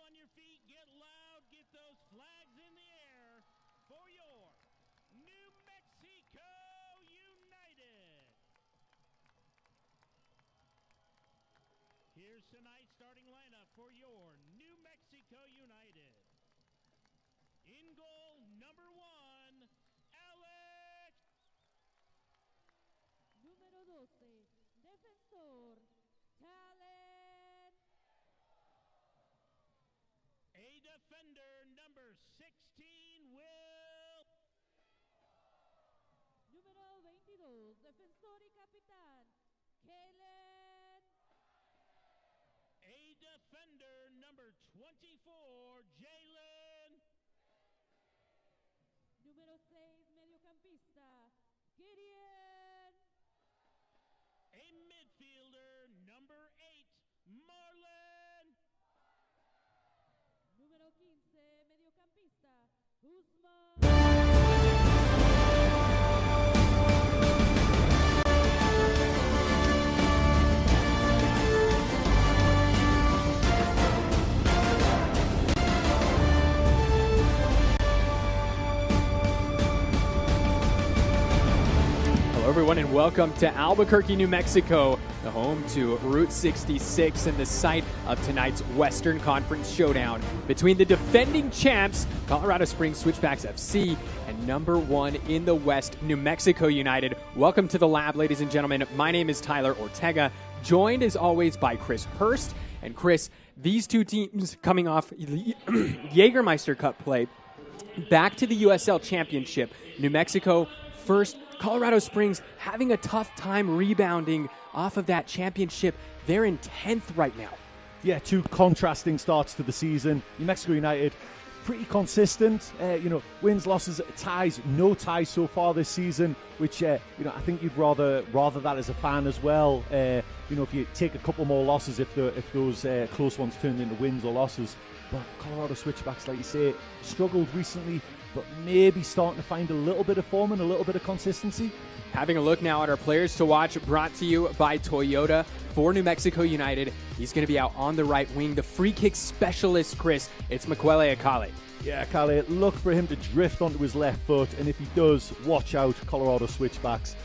on your feet, get loud, get those flags in the air for your New Mexico United. Here's tonight's starting lineup for your New Mexico United. In goal, number 1, Alex. Número 12, defensor, Talent. A defender, number 16, Will. Número 22, defensor y capitán, Kalen. A defender, number 24, Jalen. Número 6, mediocampista, Gideon. A midfielder, number 8, Marlon. Número 15, mediocampista, Guzmán. Hello everyone and welcome to Albuquerque, New Mexico, the home to Route 66 and the site of tonight's Western Conference showdown between the defending champs, Colorado Springs Switchbacks FC, and number 1 in the West, New Mexico United. Welcome to the lab, ladies and gentlemen. My name is Tyler Ortega, joined as always by Chris Hurst. And Chris, these two teams coming off Jägermeister Cup play, back to the USL Championship. New Mexico first, Colorado Springs having a tough time rebounding off of that championship. They're in 10th right now. Yeah, two contrasting starts to the season. New Mexico United, pretty consistent. Wins, losses, ties. No ties so far this season, which I think you'd rather that as a fan as well. If you take a couple more losses, if those close ones turned into wins or losses. But Colorado Switchbacks, like you say, struggled recently, but maybe starting to find a little bit of form and a little bit of consistency. Having a look now at our players to watch, brought to you by Toyota for New Mexico United. He's going to be out on the right wing. The free kick specialist, Chris, it's Miquele Akale. Yeah, Akale, look for him to drift onto his left foot, and if he does, watch out, Colorado Switchbacks.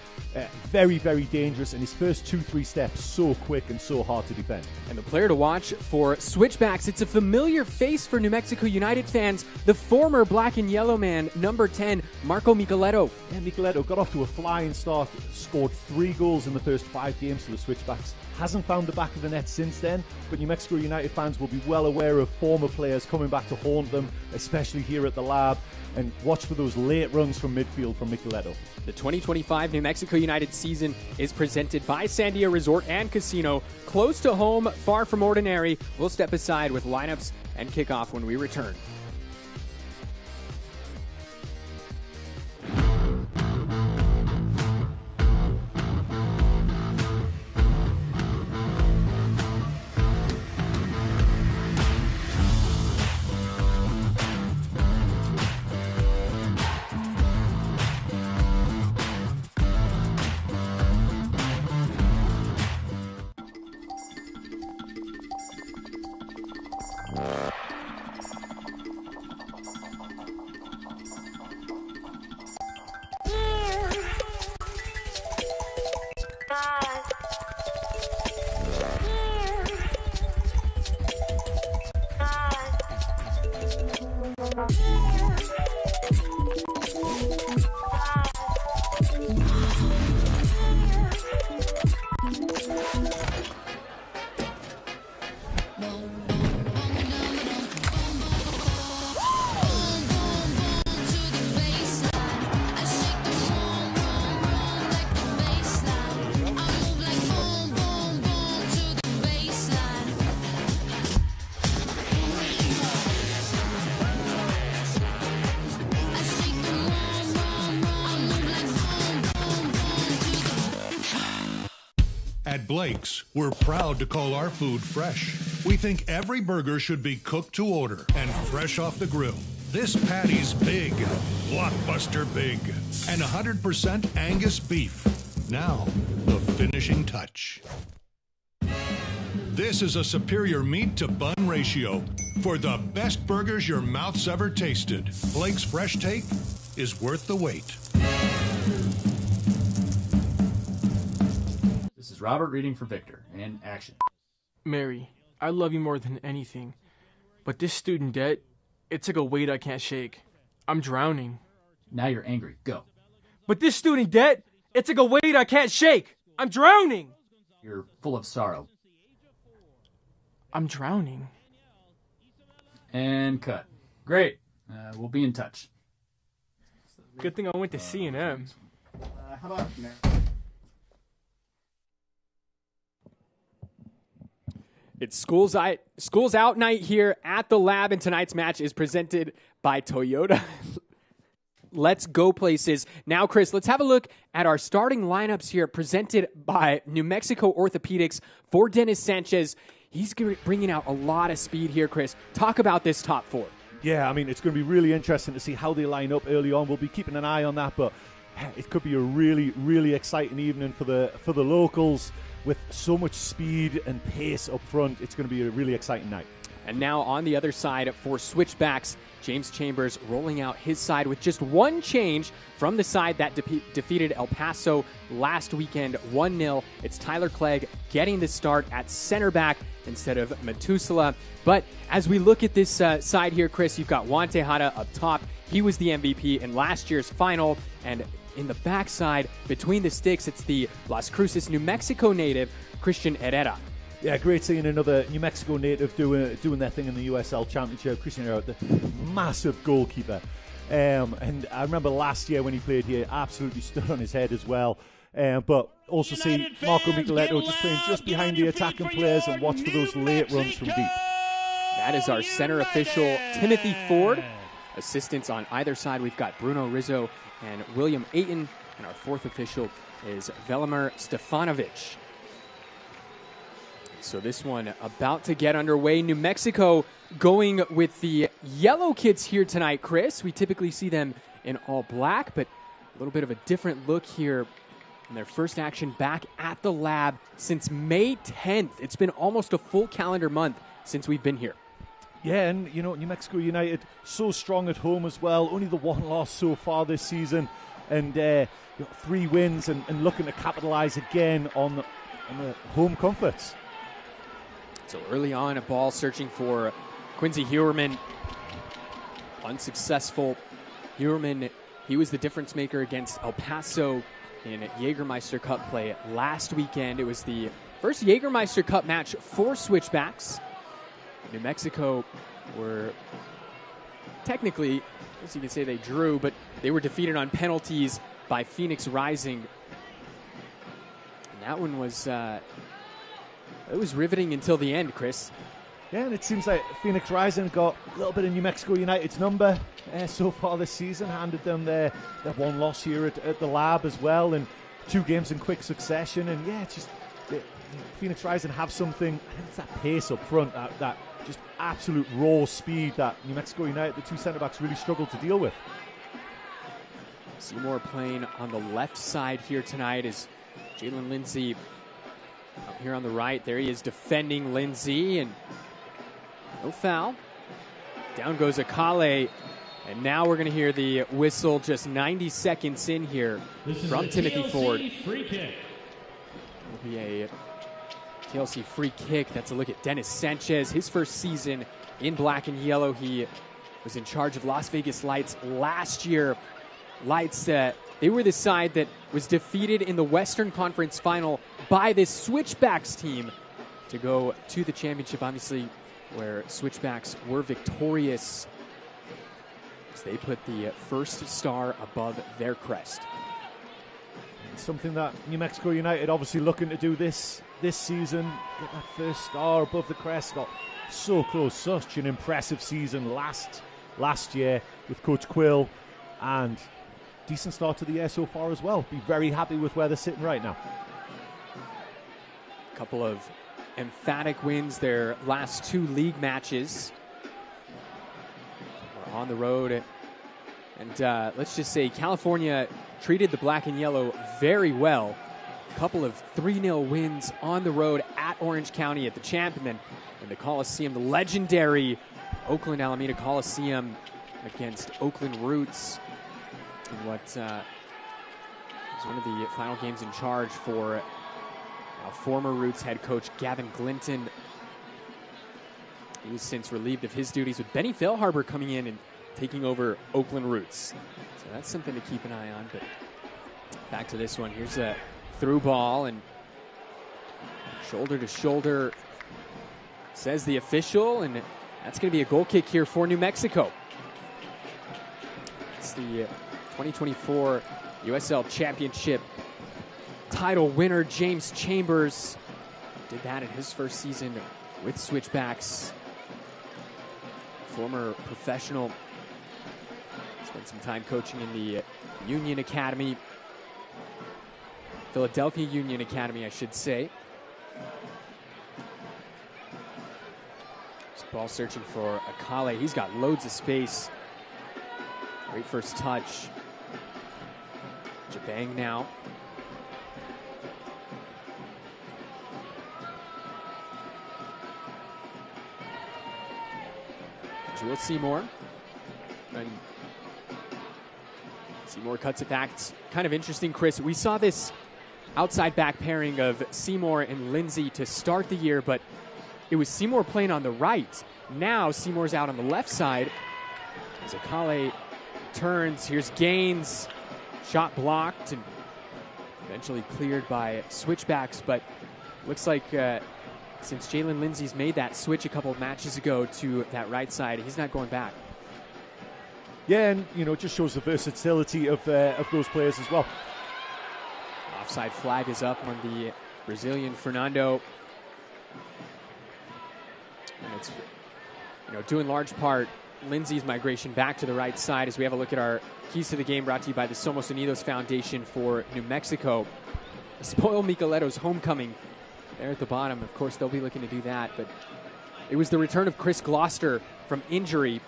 Very, very dangerous, and his first 2-3 steps so quick and so hard to defend. And the player to watch for Switchbacks, it's a familiar face for New Mexico United fans, the former black and yellow man, number 10, Marco Micheletto. Yeah, Micheletto got off to a flying start, scored 3 goals in the first 5 games for the Switchbacks. Hasn't found the back of the net since then, but New Mexico United fans will be well aware of former players coming back to haunt them, especially here at the lab, and watch for those late runs from midfield from Micheletto. The 2025 New Mexico United season is presented by Sandia Resort and Casino. Close to home, far from ordinary. We'll step aside with lineups and kickoff when we return. At Blake's, we're proud to call our food fresh. We think every burger should be cooked to order and fresh off the grill. This patty's big, blockbuster big, and 100% Angus beef. Now, the finishing touch. This is a superior meat to bun ratio for the best burgers your mouth's ever tasted. Blake's Fresh Take is worth the wait. This is Robert reading for Victor, and action. Mary, I love you more than anything, but this student debt, it's like a weight I can't shake. I'm drowning. Now you're angry. Go. But this student debt, it's like a weight I can't shake. I'm drowning. You're full of sorrow. I'm drowning. And cut. Great. We'll be in touch. Good thing I went to C&M. How about Mary? It's Schools Out night here at the Lab, and tonight's match is presented by Toyota. Let's go places. Now, Chris, let's have a look at our starting lineups here presented by New Mexico Orthopedics for Dennis Sanchez. He's bringing out a lot of speed here, Chris. Talk about this top four. Yeah, I mean, it's going to be really interesting to see how they line up early on. We'll be keeping an eye on that, but it could be a really, really exciting evening for the locals with so much speed and pace up front. It's going to be a really exciting night. And now on the other side for Switchbacks, James Chambers rolling out his side with just one change from the side that defeated El Paso last weekend 1-0. It's Tyler Clegg getting the start at center back instead of Metusala. But as we look at this side here, Chris, you've got Juan Tejada up top. He was the MVP in last year's final. And in the backside, between the sticks, it's the Las Cruces, New Mexico native, Christian Herrera. Yeah, great seeing another New Mexico native doing their thing in the USL Championship. Christian Herrera, the massive goalkeeper. And I remember last year when he played here, absolutely stood on his head as well. But also see Marco Micheletto just playing just behind the attacking players and watch for those late runs from deep. That is our center official, Timothy Ford. Assistants on either side, we've got Bruno Rizzo and William Ayton. And our fourth official is Velimir Stefanovic. So this one about to get underway. New Mexico going with the yellow kids here tonight, Chris. We typically see them in all black, but a little bit of a different look here in their first action back at the Lab since May 10th. It's been almost a full calendar month since we've been here. Yeah, and, you know, New Mexico United so strong at home as well. Only the one loss so far this season. And 3 wins and looking to capitalize again on the home comforts. So early on, a ball searching for Quincy Hewerman. Unsuccessful. Hewerman, he was the difference maker against El Paso in Jägermeister Cup play last weekend. It was the first Jägermeister Cup match for Switchbacks. New Mexico were technically, I guess you could say they drew, but they were defeated on penalties by Phoenix Rising. And that one was... it was riveting until the end, Chris. Yeah, and it seems like Phoenix Rising got a little bit of New Mexico United's number so far this season, handed them their one loss here at the Lab as well, and 2 games in quick succession. And yeah, it's just Phoenix Rising have something. I think it's that pace up front, that just absolute raw speed that New Mexico United, the 2 centre-backs, really struggled to deal with. Seymour playing on the left side here tonight is Jalen Lindsay. Up here on the right, there he is defending Lindsay, and no foul. Down goes Akale, and now we're going to hear the whistle just 90 seconds in here from Timothy Ford. Free kick. It'll be a TLC free kick. That's a look at Dennis Sanchez. His first season in black and yellow. He was in charge of Las Vegas Lights last year. Lights, they were the side that was defeated in the Western Conference Final by this Switchbacks team to go to the championship, obviously, where Switchbacks were victorious as they put the first star above their crest. Something that New Mexico United obviously looking to do this season, get that first star above the crest. Got so close, such an impressive season last year with Coach Quill, and decent start to the year so far as well. Be very happy with where they're sitting right now. A couple of emphatic wins their last 2 league matches. We're on the road, and let's just say California treated the black and yellow very well. A couple of 3-0 wins on the road at Orange County at the Champ, and then in the Coliseum, the legendary Oakland Alameda Coliseum against Oakland Roots in what was one of the final games in charge for former Roots head coach Gavin Glinton. He was since relieved of his duties, with Benny Failharbor coming in and taking over Oakland Roots. So that's something to keep an eye on. But back to this one. Here's a through ball, and shoulder to shoulder, says the official, and that's going to be a goal kick here for New Mexico. It's the 2024 USL Championship title winner, James Chambers. Did that in his first season with Switchbacks. Former professional. Spent some time coaching in the Union Academy. Philadelphia Union Academy, I should say. This ball searching for Akale. He's got loads of space. Great first touch. Jabang now. Will Seymour. And Seymour cuts it back. It's kind of interesting, Chris. We saw this outside back pairing of Seymour and Lindsay to start the year, but it was Seymour playing on the right. Now Seymour's out on the left side. As Akale turns, here's Gaines. Shot blocked and eventually cleared by Switchbacks, but looks like since Jalen Lindsay's made that switch a couple of matches ago to that right side, he's not going back. Yeah, and it just shows the versatility of those players as well. Offside flag is up on the Brazilian Fernando. And it's due in large part Lindsay's migration back to the right side, as we have a look at our keys to the game, brought to you by the Somos Unidos Foundation for New Mexico. Spoil Micheletto's homecoming there at the bottom. Of course, they'll be looking to do that, but it was the return of Chris Gloucester from injury,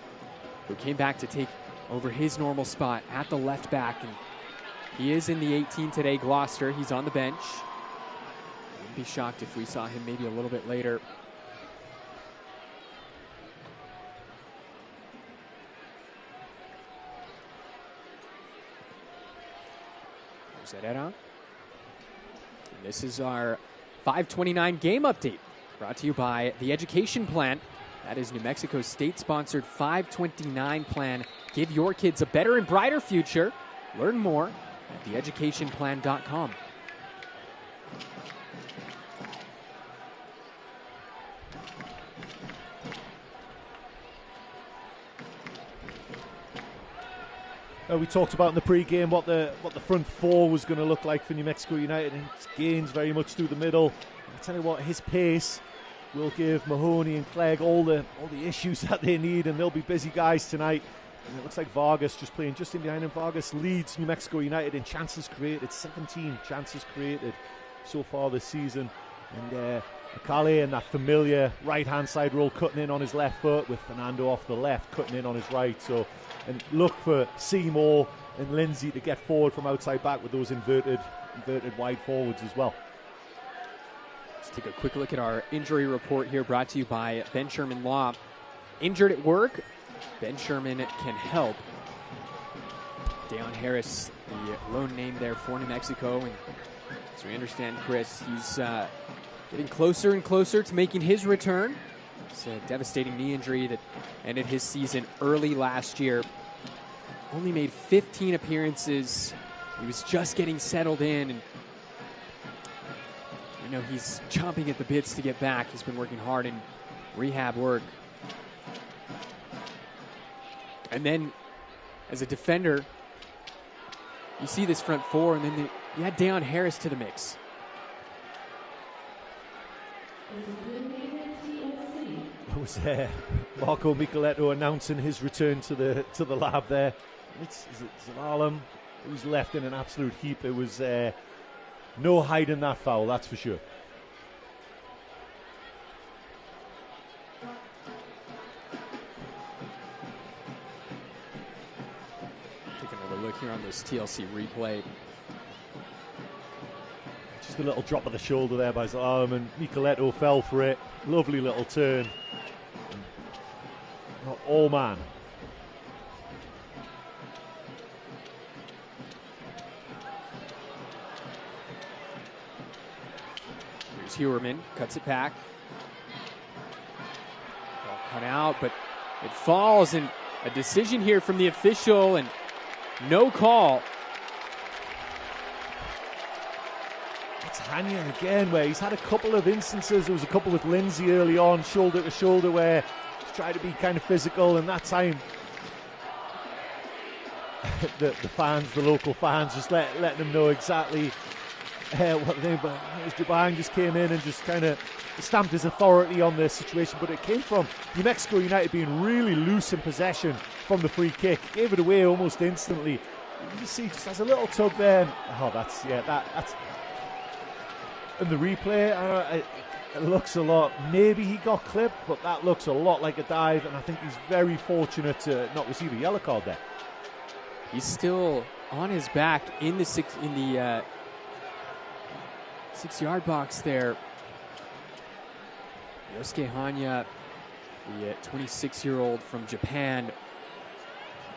who came back to take over his normal spot at the left back, and he is in the 18 today. Gloucester, he's on the bench. Wouldn't be shocked if we saw him maybe a little bit later. There's Herrera. And this is our 5:29 game update, brought to you by the Education Plan. That is New Mexico's state-sponsored 529 plan. Give your kids a better and brighter future. Learn more at theeducationplan.com. We talked about in the pre-game what the front four was going to look like for New Mexico United, and it's Gaines very much through the middle. I tell you what, his pace will give Mahoney and Clegg all the issues that they need, and they'll be busy guys tonight. And it looks like Vargas just playing just in behind him. Vargas leads New Mexico United in chances created, 17 chances created so far this season. And Akale in that familiar right-hand side role, cutting in on his left foot, with Fernando off the left, cutting in on his right. So, and look for Seymour and Lindsay to get forward from outside back with those inverted wide forwards as well. Let's take a quick look at our injury report here, brought to you by Ben Sherman Law. Injured at work, Ben Sherman can help. Deion Harris, the lone name there for New Mexico, and as we understand, Chris, he's getting closer and closer to making his return. It's a devastating knee injury that ended his season early last year. Only made 15 appearances. He was just getting settled in, and he's chomping at the bits to get back. He's been working hard in rehab work. And then, as a defender, you see this front four, and then you add Deion Harris to the mix. It was Marco Micheletto announcing his return to the lab there. Is it Zalalem, who's left in an absolute heap. It was no hiding that foul, that's for sure. Take another look here on this TLC replay. Just a little drop of the shoulder there by his arm, and Micheletto fell for it. Lovely little turn. Not all man. Here's Hewerman, cuts it back. Ball cut out, but it falls, and a decision here from the official, and no call. It's Hanya again, where he's had a couple of instances. There was a couple with Lindsay early on, shoulder to shoulder, where he's tried to be kind of physical, and that time the fans, the local fans, just letting them know exactly what they. But Jabang just came in and just kind of stamped his authority on this situation. But it came from New Mexico United being really loose in possession from the free kick, gave it away almost instantly. You see, just has a little tug there. Oh, that's in the replay. It looks a lot. Maybe he got clipped, but that looks a lot like a dive, and I think he's very fortunate to not receive a yellow card there. He's still on his back in the 6-yard box there. Yosuke Hanya, the 26-year-old from Japan,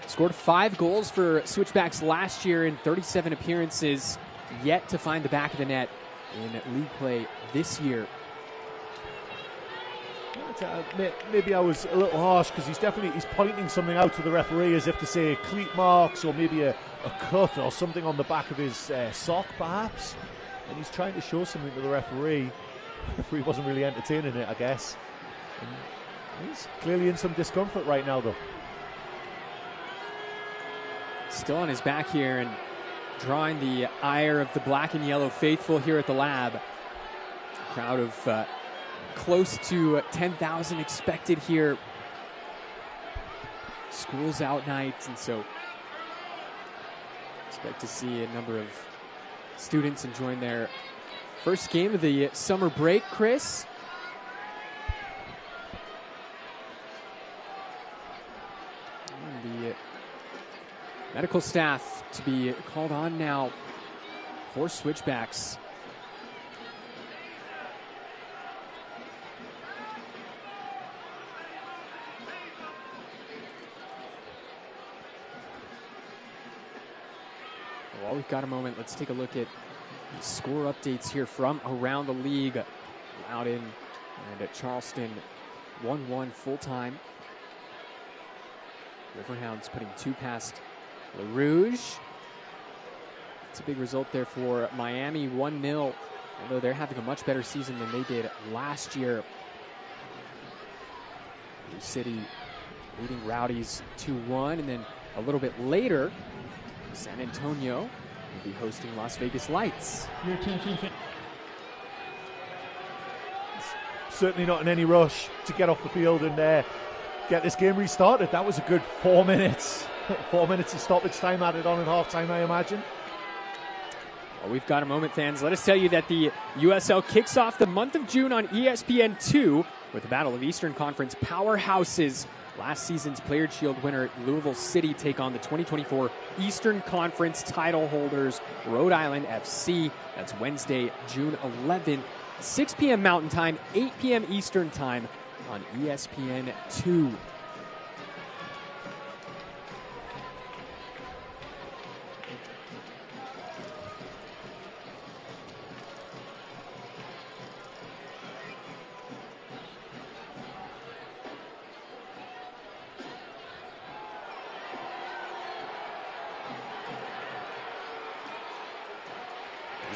scored 5 goals for Switchbacks last year in 37 appearances, yet to find the back of the net in league play this year. Maybe I was a little harsh, because he's pointing something out to the referee as if to say cleat marks or maybe a cut or something on the back of his sock perhaps, and he's trying to show something to the referee. The referee wasn't really entertaining it, I guess. And he's clearly in some discomfort right now though. Still on his back here and drawing the ire of the black and yellow faithful here at the Lab. A crowd of close to 10,000 expected here. School's out night, and so expect to see a number of students enjoying their first game of the summer break. Chris? And the medical staff to be called on now for Switchbacks. While we've got a moment, let's take a look at the score updates here from around the league. Loudon and at Charleston 1-1 full-time. Riverhounds putting 2 past Le Rouge. It's a big result there for Miami, 1-0. Although they're having a much better season than they did last year. New City leading Rowdies 2-1, and then a little bit later, San Antonio will be hosting Las Vegas Lights. Your attention. Certainly not in any rush to get off the field and get this game restarted. That was a good 4 minutes. 4 minutes of stoppage time added on at halftime, I imagine. Well, we've got a moment, fans. Let us tell you that the USL kicks off the month of June on ESPN2 with the Battle of Eastern Conference powerhouses. Last season's Player Shield winner Louisville City take on the 2024 Eastern Conference title holders Rhode Island FC. That's Wednesday, June 11th, 6 p.m. Mountain Time, 8 p.m. Eastern Time on ESPN2.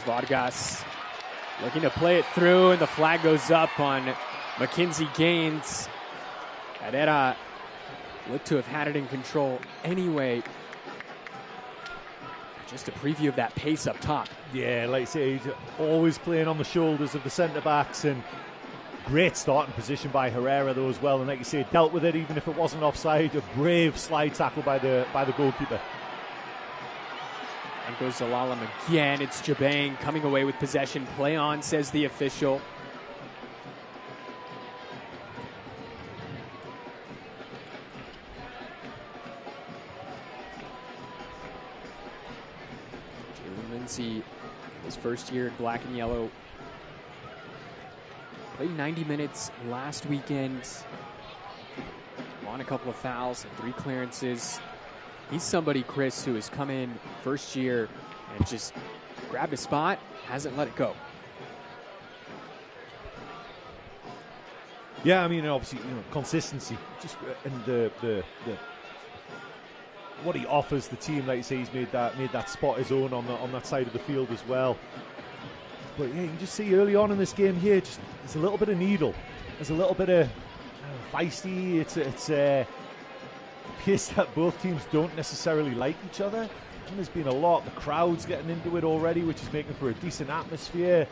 Vargas looking to play it through, and the flag goes up on Mackenzie Gaines. Herrera looked to have had it in control anyway. Just a preview of that pace up top. Yeah, like I say, he's always playing on the shoulders of the centre-backs, and great starting position by Herrera though as well. And like you say, dealt with it even if it wasn't offside. A brave slide tackle by the goalkeeper. And goes Zalalem again. It's Jabang coming away with possession. Play on, says the official. Jalen Lindsay His first year in black and yellow. Played 90 minutes last weekend. Won a couple of fouls and 3 clearances. He's somebody, Chris, who has come in first year and just grabbed a spot, hasn't let it go. Yeah, I mean, obviously, consistency, just and the what he offers the team. Like you say, he's made that spot his own on that side of the field as well. But yeah, you can just see early on in this game here, just there's a little bit of needle, there's a little bit of feisty. It's appears that both teams don't necessarily like each other. And there's been a lot. The crowd's getting into it already, which is making for a decent atmosphere.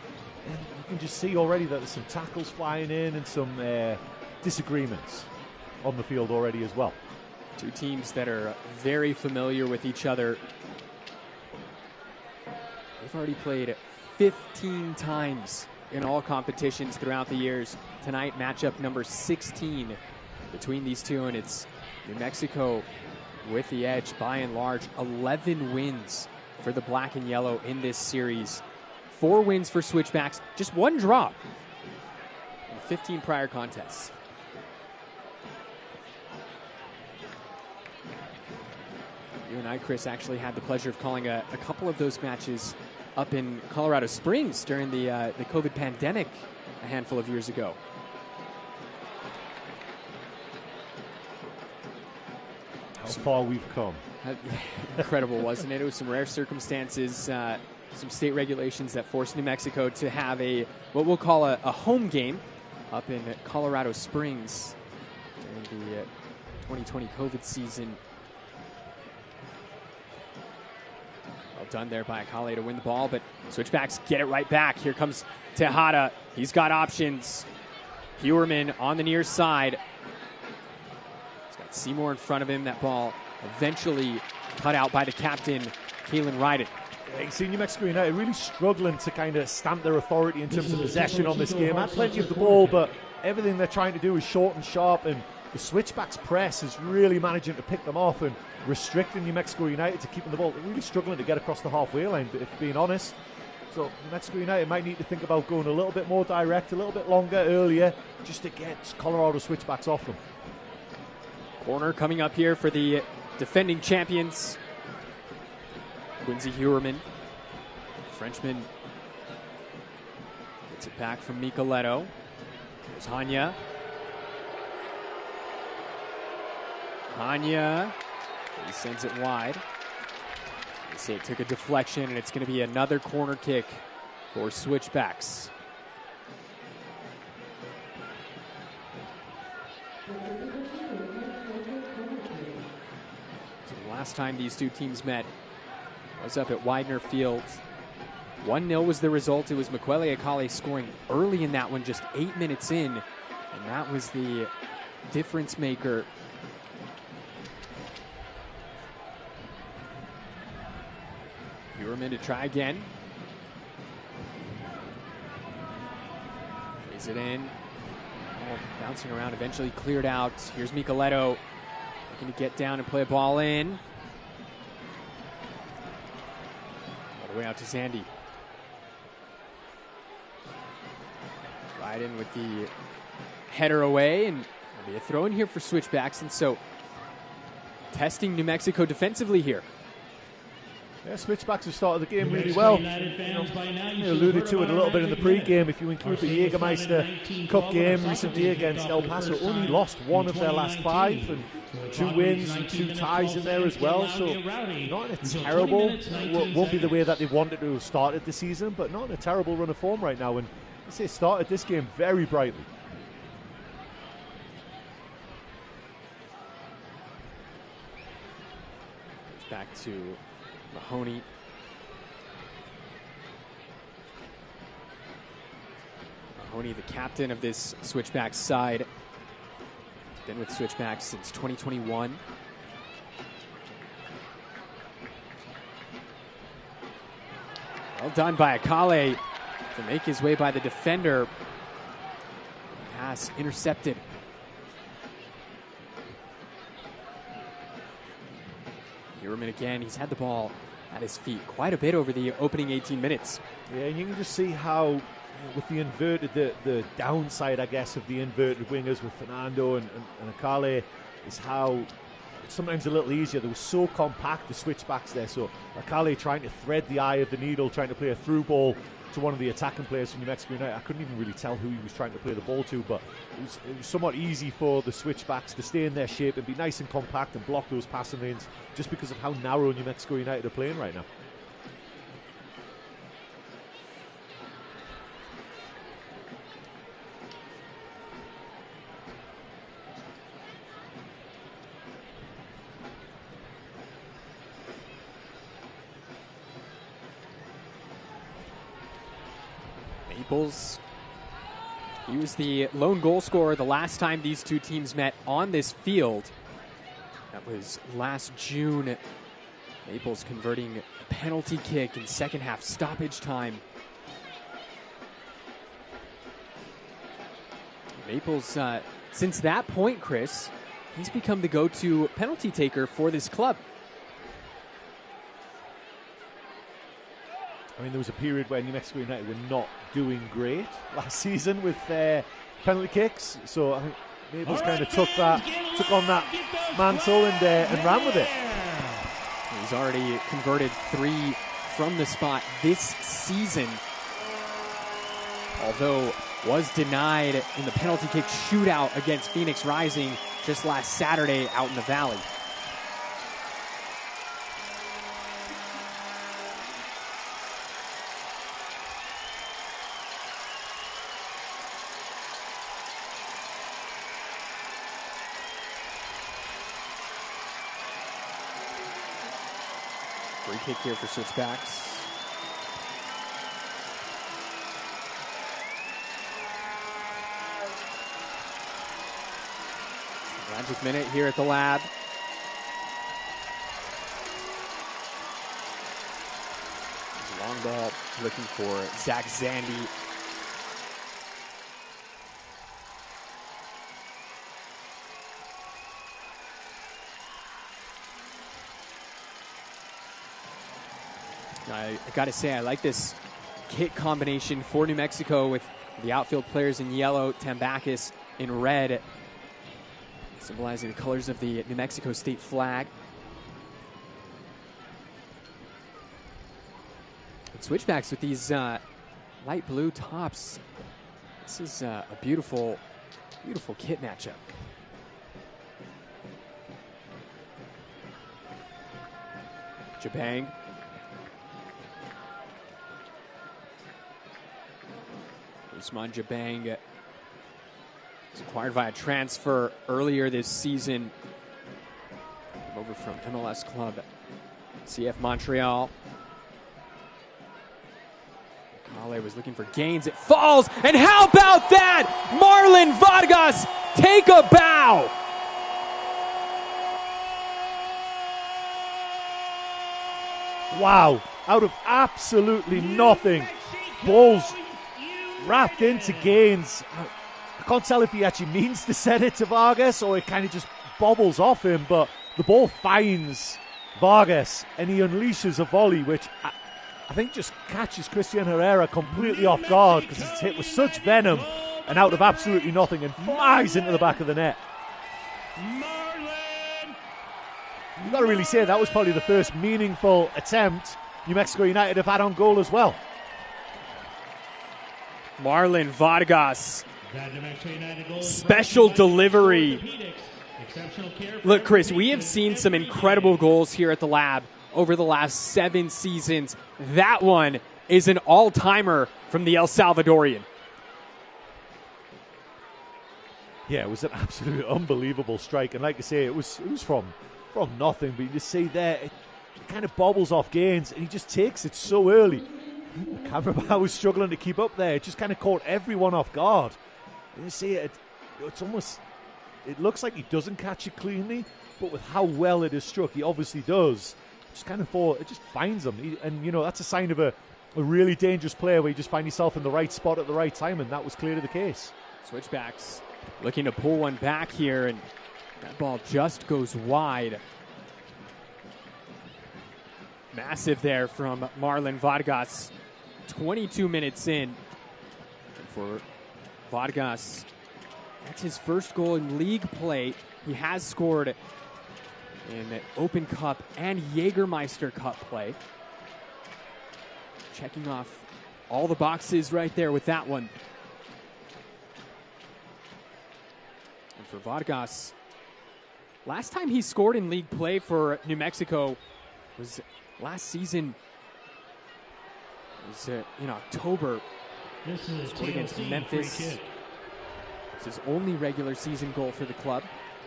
And you can just see already that there's some tackles flying in and some disagreements on the field already as well. Two teams that are very familiar with each other. They've already played 15 times in all competitions throughout the years. Tonight, matchup number 16 between these two, and it's New Mexico with the edge by and large. 11 wins for the black and yellow in this series. 4 wins for Switchbacks, just 1 draw in 15 prior contests. You and I, Chris, actually had the pleasure of calling a couple of those matches up in Colorado Springs during the COVID pandemic a handful of years ago. How far we've come. Incredible, wasn't it? It was some rare circumstances, some state regulations that forced New Mexico to have what we'll call a home game up in Colorado Springs during the 2020 COVID season. Well done there by Akale to win the ball, but Switchbacks get it right back. Here comes Tejada. He's got options. Hewerman on the near side. He's got Seymour in front of him. That ball eventually cut out by the captain, Kalen Ryden. Yeah, you see New Mexico United really struggling to kind of stamp their authority in terms of possession on this game. Had plenty of the ball, but everything they're trying to do is short and sharp, and the Switchbacks press is really managing to pick them off and restricting New Mexico United to keeping the ball. They're really struggling to get across the halfway line, if being honest. So New Mexico United might need to think about going a little bit more direct, a little bit longer, earlier, just to get Colorado Switchbacks off them. Corner coming up here for the defending champions. Quincy Hewerman, Frenchman, gets it back from Micheletto. There's Hanya. He sends it wide. They say it took a deflection, and it's going to be another corner kick for Switchbacks. So the last time these two teams met was up at Widener Field. 1-0 was the result. It was Mukwele Akale scoring early in that one, just 8 minutes in, and that was the difference maker. Hewerman to try again. Plays it in. Oh, bouncing around, eventually cleared out. Here's Micheletto looking to get down and play a ball in. All the way out to Zandy. Right in with the header away, and there'll be a throw in here for Switchbacks, and so testing New Mexico defensively here. Yeah, Switchbacks have started the game really well. You alluded to it a little bit in the pre-game. If you include the Jägermeister Cup game recently against El Paso, only lost 1 of their last 5, and 2 wins and 2 ties in there as well. So not in a terrible, won't be the way that they wanted to have started the season, but not in a terrible run of form right now. And they started this game very brightly. Back to Mahoney. Mahoney, the captain of this Switchbacks side. He's been with Switchbacks since 2021. Well done by Akale to make his way by the defender. Pass intercepted. Hewerman again, he's had the ball at his feet quite a bit over the opening 18 minutes. Yeah, and you can just see how with the inverted, the downside, I guess, of the inverted wingers with Fernando and Akale is how it's sometimes a little easier. They were so compact, the switchbacks there. So Akale trying to thread the eye of the needle, trying to play a through ball to one of the attacking players from New Mexico United. I couldn't even really tell who he was trying to play the ball to, but it was somewhat easy for the switchbacks to stay in their shape and be nice and compact and block those passing lanes just because of how narrow New Mexico United are playing right now. He was the lone goal scorer the last time these two teams met on this field. That was last June. Maples converting a penalty kick in second half stoppage time. Maples, since that point, Chris, he's become the go-to penalty taker for this club. I mean, there was a period where New Mexico United were not doing great last season with their penalty kicks. So I think Maples kind of took on that mantle and ran with it. He's already converted 3 from the spot this season, although was denied in the penalty kick shootout against Phoenix Rising just last Saturday out in the Valley. Free kick here for Switchbacks. Magic minute here at the lab. Long ball looking for Zach Zandy. I got to say, I like this kit combination for New Mexico with the outfield players in yellow, Tambakis in red, symbolizing the colors of the New Mexico state flag. And Switchbacks with these light blue tops. This is a beautiful, beautiful kit matchup. Jabang. Usman Jabang was acquired via transfer earlier this season. Over from MLS club CF Montreal. Kale was looking for gains. It falls. And how about that? Marlon Vargas, take a bow. Wow. Out of absolutely nothing. Balls wrapped into Gaines. I can't tell if he actually means to set it to Vargas or it kind of just bobbles off him, but the ball finds Vargas and he unleashes a volley which I think just catches Christian Herrera completely off guard because it's hit with such venom and out of absolutely nothing and flies into the back of the net. You've got to really say that was probably the first meaningful attempt New Mexico United have had on goal as well. Marlon Vargas, special delivery. Look, Chris, we have seen some incredible goals here at the lab over the last 7 seasons. That one is an all-timer from the El Salvadorian. Yeah, it was an absolutely unbelievable strike, and like I say, it was from nothing. But you just see there, it kind of bobbles off Gaines, and he just takes it so early. The camera was struggling to keep up there. It just kind of caught everyone off guard. And you see it's almost, it looks like he doesn't catch it cleanly, but with how well it is struck, he obviously does. Just kind of it just finds him. And, you know, that's a sign of a really dangerous player where you just find yourself in the right spot at the right time, and that was clearly the case. Switchbacks looking to pull one back here, and that ball just goes wide. Massive there from Marlon Vargas. 22 minutes in. And for Vargas, that's his first goal in league play. He has scored in Open Cup and Jägermeister Cup play. Checking off all the boxes right there with that one. And for Vargas, last time he scored in league play for New Mexico was last season. It was in October. This is a Scored against TOC Memphis. free kick. It's his only regular season goal for the club.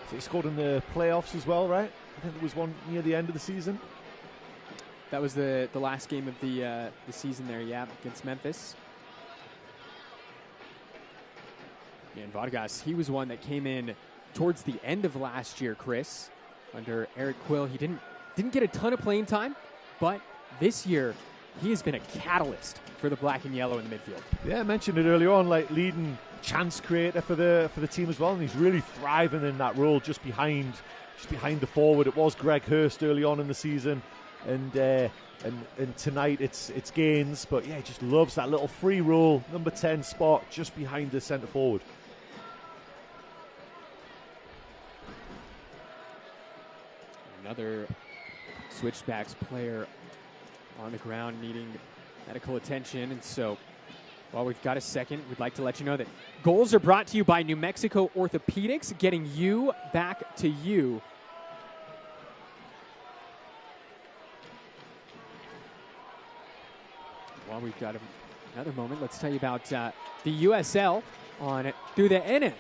So he scored in the playoffs as well, right? I think there was one near the end of the season. That was the last game of the season there, yeah, against Memphis. Yeah, and Vargas, he was one that came in towards the end of last year, Chris, under Eric Quill. He didn't get a ton of playing time, but this year he has been a catalyst for the black and yellow in the midfield. Yeah, I mentioned it earlier on, like leading chance creator for the team as well, and he's really thriving in that role just behind the forward. It was Greg Hurst early on in the season, and tonight it's Gaines, but yeah, he just loves that little free role, number 10 spot just behind the centre forward. Another Switchbacks player on the ground needing medical attention, and so while we've got a second, we'd like to let you know that goals are brought to you by New Mexico Orthopedics, getting you back to you. While we've got another moment, let's tell you about the USL on Through the N.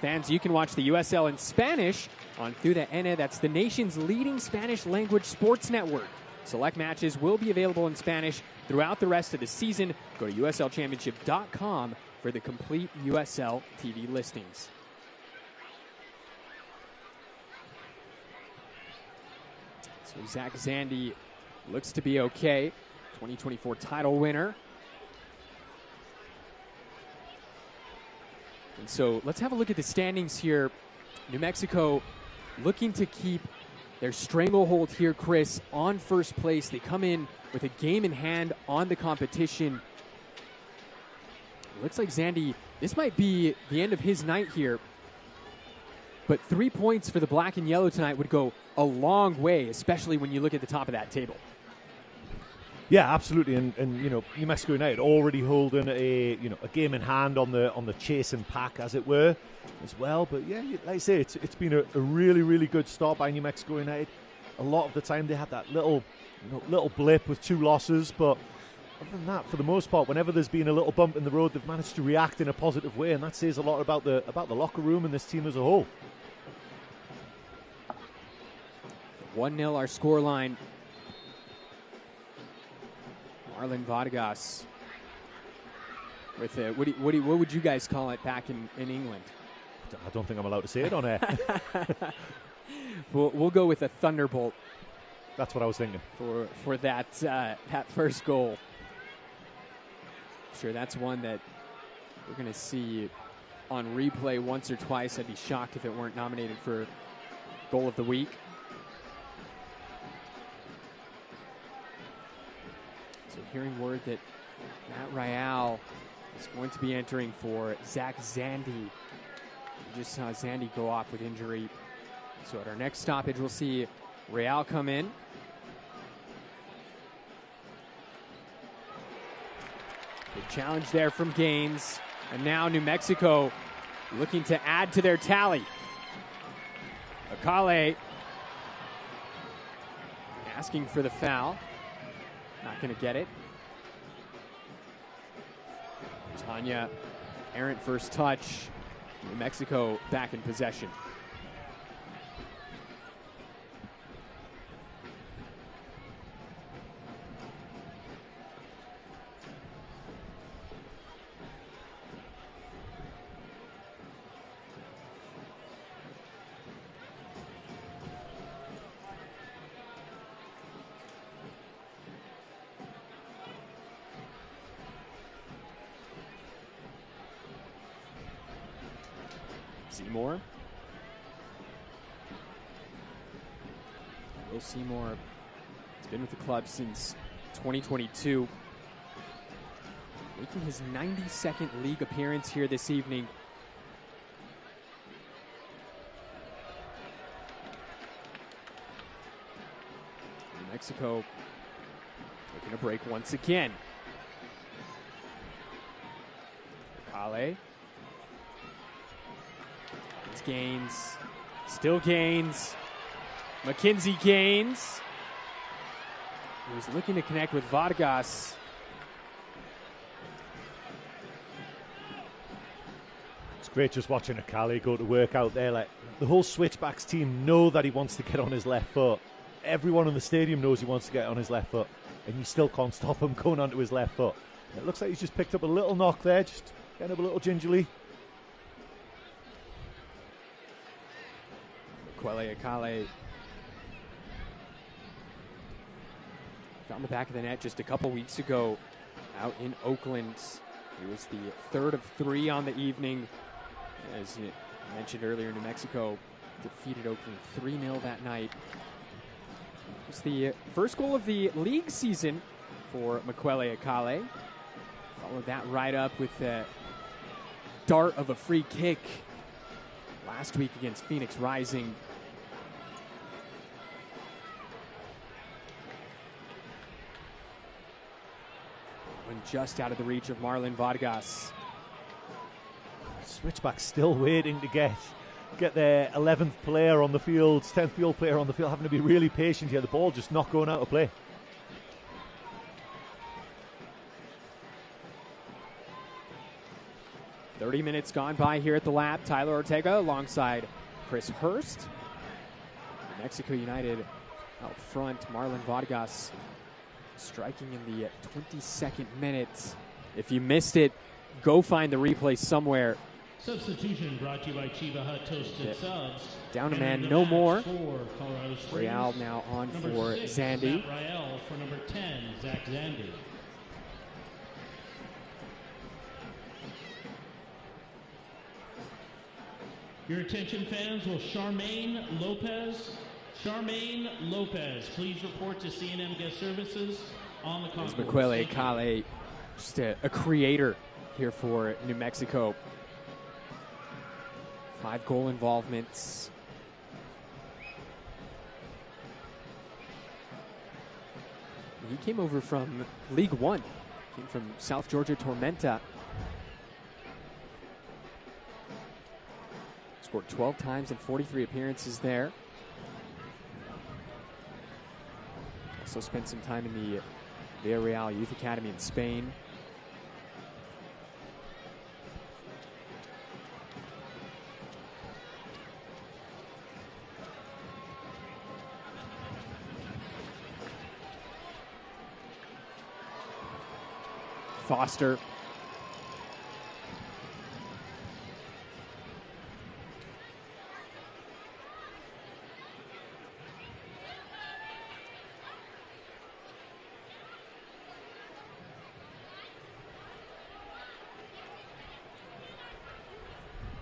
Fans, you can watch the USL in Spanish on Through the N. That's the nation's leading Spanish language sports network. Select matches will be available in Spanish throughout the rest of the season. Go to uslchampionship.com for the complete USL TV listings. So Zach Zandy looks to be okay. 2024 title winner. And so let's have a look at the standings here. New Mexico looking to keep their stranglehold here, Chris, on first place. They come in with a game in hand on the competition. It looks like Zandy, this might be the end of his night here. But 3 points for the black and yellow tonight would go a long way, especially when you look at the top of that table. Yeah, absolutely, and you know, New Mexico United already holding a game in hand on the chasing pack, as it were, as well. But yeah, like I say, it's been a really, really good start by New Mexico United. A lot of the time they had that little blip with 2 losses, but other than that, for the most part, whenever there's been a little bump in the road, they've managed to react in a positive way, and that says a lot about the locker room and this team as a whole. 1-0 our scoreline. Marlon Vargas with what would you guys call it back in England? I don't think I'm allowed to say it on air. We'll go with a thunderbolt. That's what I was thinking for that first goal. I'm sure that's one that we're going to see on replay once or twice. I'd be shocked if it weren't nominated for goal of the week. So hearing word that Matt Rial is going to be entering for Zach Zandy. We just saw Zandy go off with injury. So at our next stoppage, we'll see Rial come in. Big challenge there from Gaines. And now New Mexico looking to add to their tally. Akale asking for the foul. Not going to get it. Tanya, errant first touch. New Mexico back in possession. Seymour. Will Seymour has been with the club since 2022, making his 92nd league appearance here this evening. New Mexico taking a break once again. Kale. Gains. Still gains. McKenzie gains. He was looking to connect with Vargas. It's great just watching Akale go to work out there. Like, the whole Switchbacks team know that he wants to get on his left foot. Everyone in the stadium knows he wants to get on his left foot, and you still can't stop him going onto his left foot. It looks like he's just picked up a little knock there, just getting up a little gingerly. Kwele Akale found the back of the net just a couple weeks ago out in Oakland. He was the third of 3 on the evening. As you mentioned earlier, New Mexico defeated Oakland 3-0 that night. It was the first goal of the league season for Makwele Akale. Followed that right up with a dart of a free kick last week against Phoenix Rising. When just out of the reach of Marlon Vargas. Switchback still waiting to get their 11th player on the field, 10th field player on the field, having to be really patient here. The ball just not going out of play. "30 minutes gone by here at the lab. Tyler Ortega alongside Chris Hurst. New Mexico United out front. Marlon Vargas striking in the 22nd minute. If you missed it, go find the replay somewhere. Substitution brought to you by Chiba Hut Toasted Subs. Down a man, no more. For Colorado Springs, Real now on number for 6, Zandy. Matt Rael for number 10, Zach Zandy. Your attention, fans. Will Charmaine Lopez please report to CNM Guest Services on the concourse? Makwele Akale, just a creator here for New Mexico. 5 goal involvements. He came over from League One. Came from South Georgia Tormenta. Scored 12 times in 43 appearances there. Also spent some time in the Villarreal Youth Academy in Spain. Foster.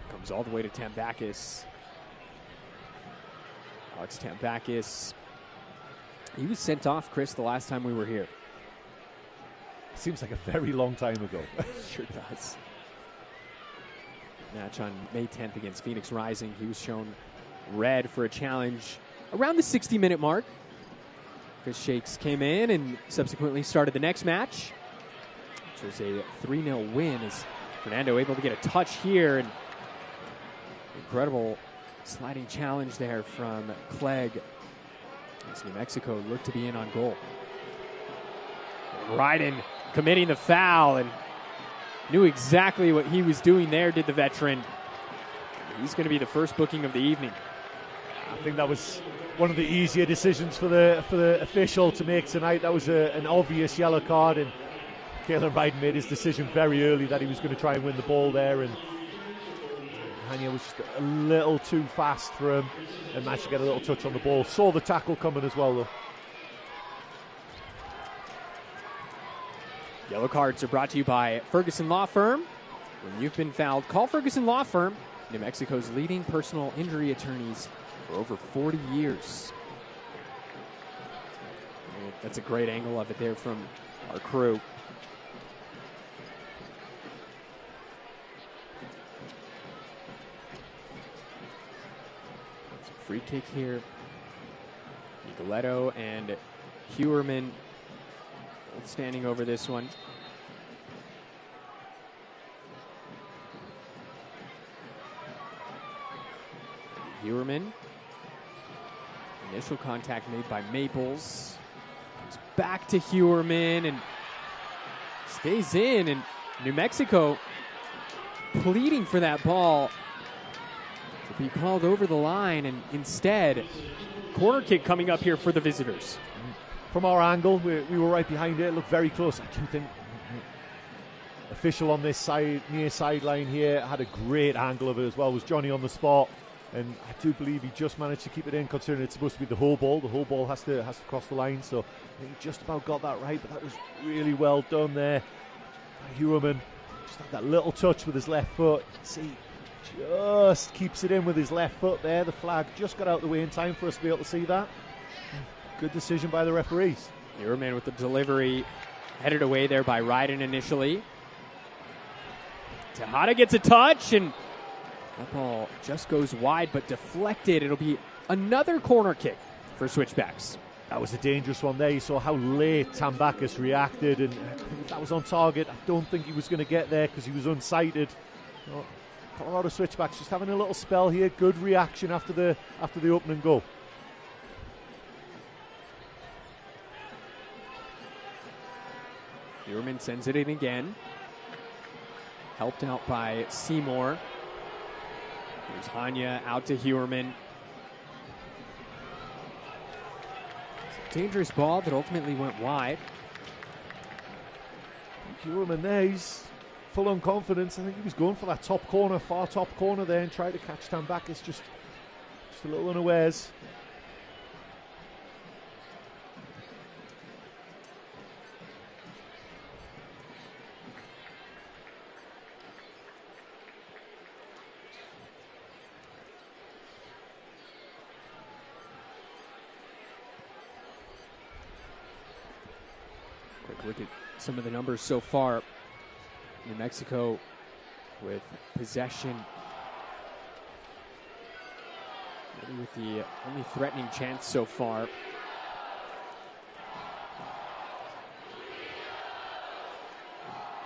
Comes all the way to Tambakis. Alex Tambakis. He was sent off, Chris, the last time we were here. Seems like a very long time ago. Sure does. Match on May 10th against Phoenix Rising. He was shown red for a challenge around the 60-minute mark. Chris Shakes came in and subsequently started the next match, which was a 3-0 win as Fernando able to get a touch here. And incredible sliding challenge there from Clegg as New Mexico looked to be in on goal. Ryden committing the foul and knew exactly what he was doing there, did the veteran. He's going to be the first booking of the evening. I think that was one of the easier decisions for the official to make tonight. That was an obvious yellow card, and Kalen Ryden made his decision very early that he was going to try and win the ball there, and Hanya was just a little too fast for him and managed to get a little touch on the ball. Saw the tackle coming as well, though. Yellow cards are brought to you by Ferguson Law Firm. When you've been fouled, call Ferguson Law Firm, New Mexico's leading personal injury attorneys for over 40 years. That's a great angle of it there from our crew. It's a free kick here. Nicoletto and Hewerman standing over this one. Hewerman. Initial contact made by Maples. Comes back to Hewerman and stays in. And New Mexico pleading for that ball to be called over the line. And instead, corner kick coming up here for the visitors. From our angle, we were right behind it. It looked very close. I do think official on this side, near sideline here, had a great angle of it as well. Was Johnny on the spot? And I do believe he just managed to keep it in, considering it's supposed to be the whole ball. The whole ball has to cross the line, so I think he just about got that right, but that was really well done there by Hewerman. Just had that little touch with his left foot. See, just keeps it in with his left foot there. The flag just got out of the way in time for us to be able to see that. Good decision by the referees. Hewerman with the delivery, headed away there by Ryden initially. Tejada gets a touch, and that ball just goes wide, but deflected. It'll be another corner kick for Switchbacks. That was a dangerous one there. You saw how late Tambakis reacted, and if that was on target, I don't think he was going to get there because he was unsighted. Colorado Switchbacks just having a little spell here. Good reaction after the opening goal. Hewerman sends it in again. Helped out by Seymour. There's Hanya out to Hewerman. It's a dangerous ball that ultimately went wide. Hewerman there, he's full on confidence. I think he was going for that top corner, far top corner there, and tried to catch Tambakis just a little unawares. Look at some of the numbers so far. New Mexico with possession. Maybe with the only threatening chance so far.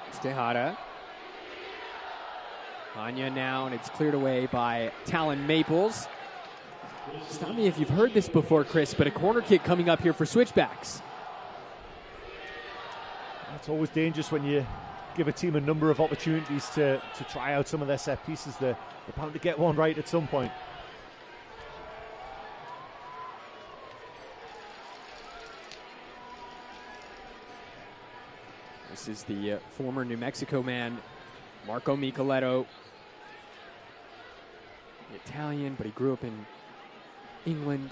It's Tejada. Hanya now, and it's cleared away by Talon Maples. Stop me if you've heard this before, Chris, but a corner kick coming up here for Switchbacks. It's always dangerous when you give a team a number of opportunities to try out some of their set pieces. They're bound to get one right at some point. This is the former New Mexico man, Marco Micheletto. Italian, but he grew up in England.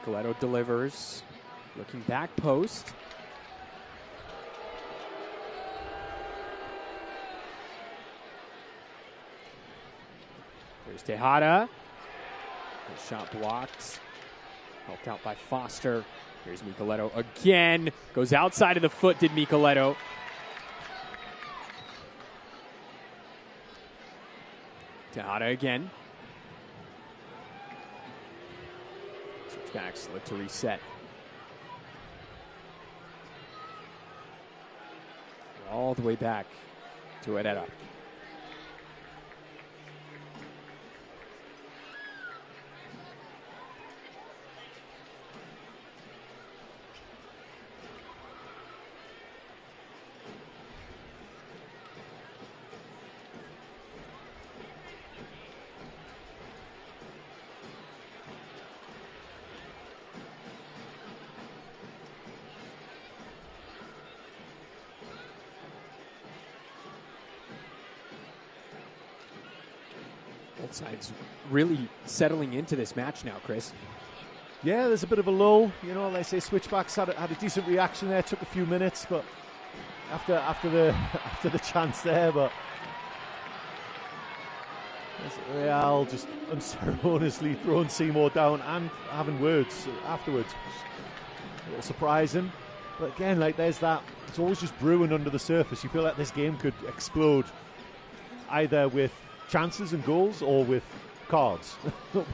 Micheletto delivers. Looking back post. There's Tejada. The shot blocked. Helped out by Foster. Here's Micheletto again. Goes outside of the foot, did Micheletto. Tejada again. Switchbacks look to reset. All the way back to Herrera. Both sides really settling into this match now, Chris. Yeah, there's a bit of a lull. You know, they say Switchbacks had a decent reaction there. Took a few minutes, but after the chance there, but As Real just unceremoniously throwing Seymour down and having words afterwards. A little surprising. But again, like there's that, it's always just brewing under the surface. You feel like this game could explode either with chances and goals or with cards.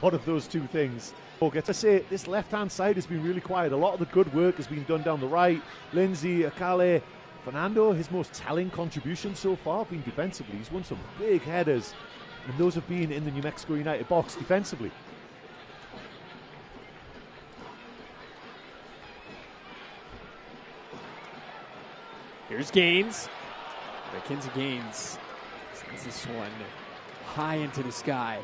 One of those two things. I say this left-hand side has been really quiet. A lot of the good work has been done down the right. Lindsay, Akale, Fernando, his most telling contributions so far have been defensively. He's won some big headers, and those have been in the New Mexico United box defensively. Here's Gaines. Mackenzie Gaines sends this one high into the sky.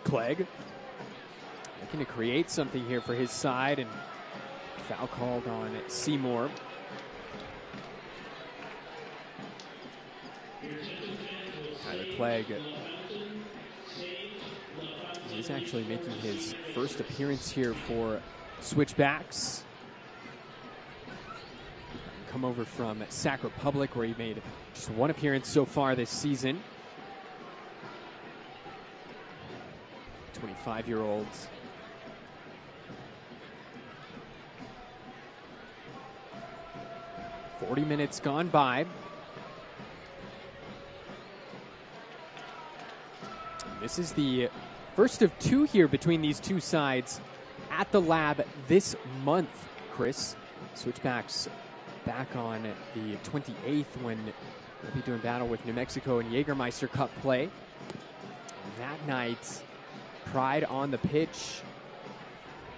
Clegg looking to create something here for his side, and foul called on Seymour. Tyler Clegg, he's actually making his first appearance here for Switchbacks. Come over from Sac Republic, where he made just one appearance so far this season. 25-year-olds. "40 minutes gone by. This is the first of two here between these two sides at the lab this month, Chris. Switchbacks back on the 28th when they'll be doing battle with New Mexico in Jägermeister Cup play. That night, Pride on the pitch.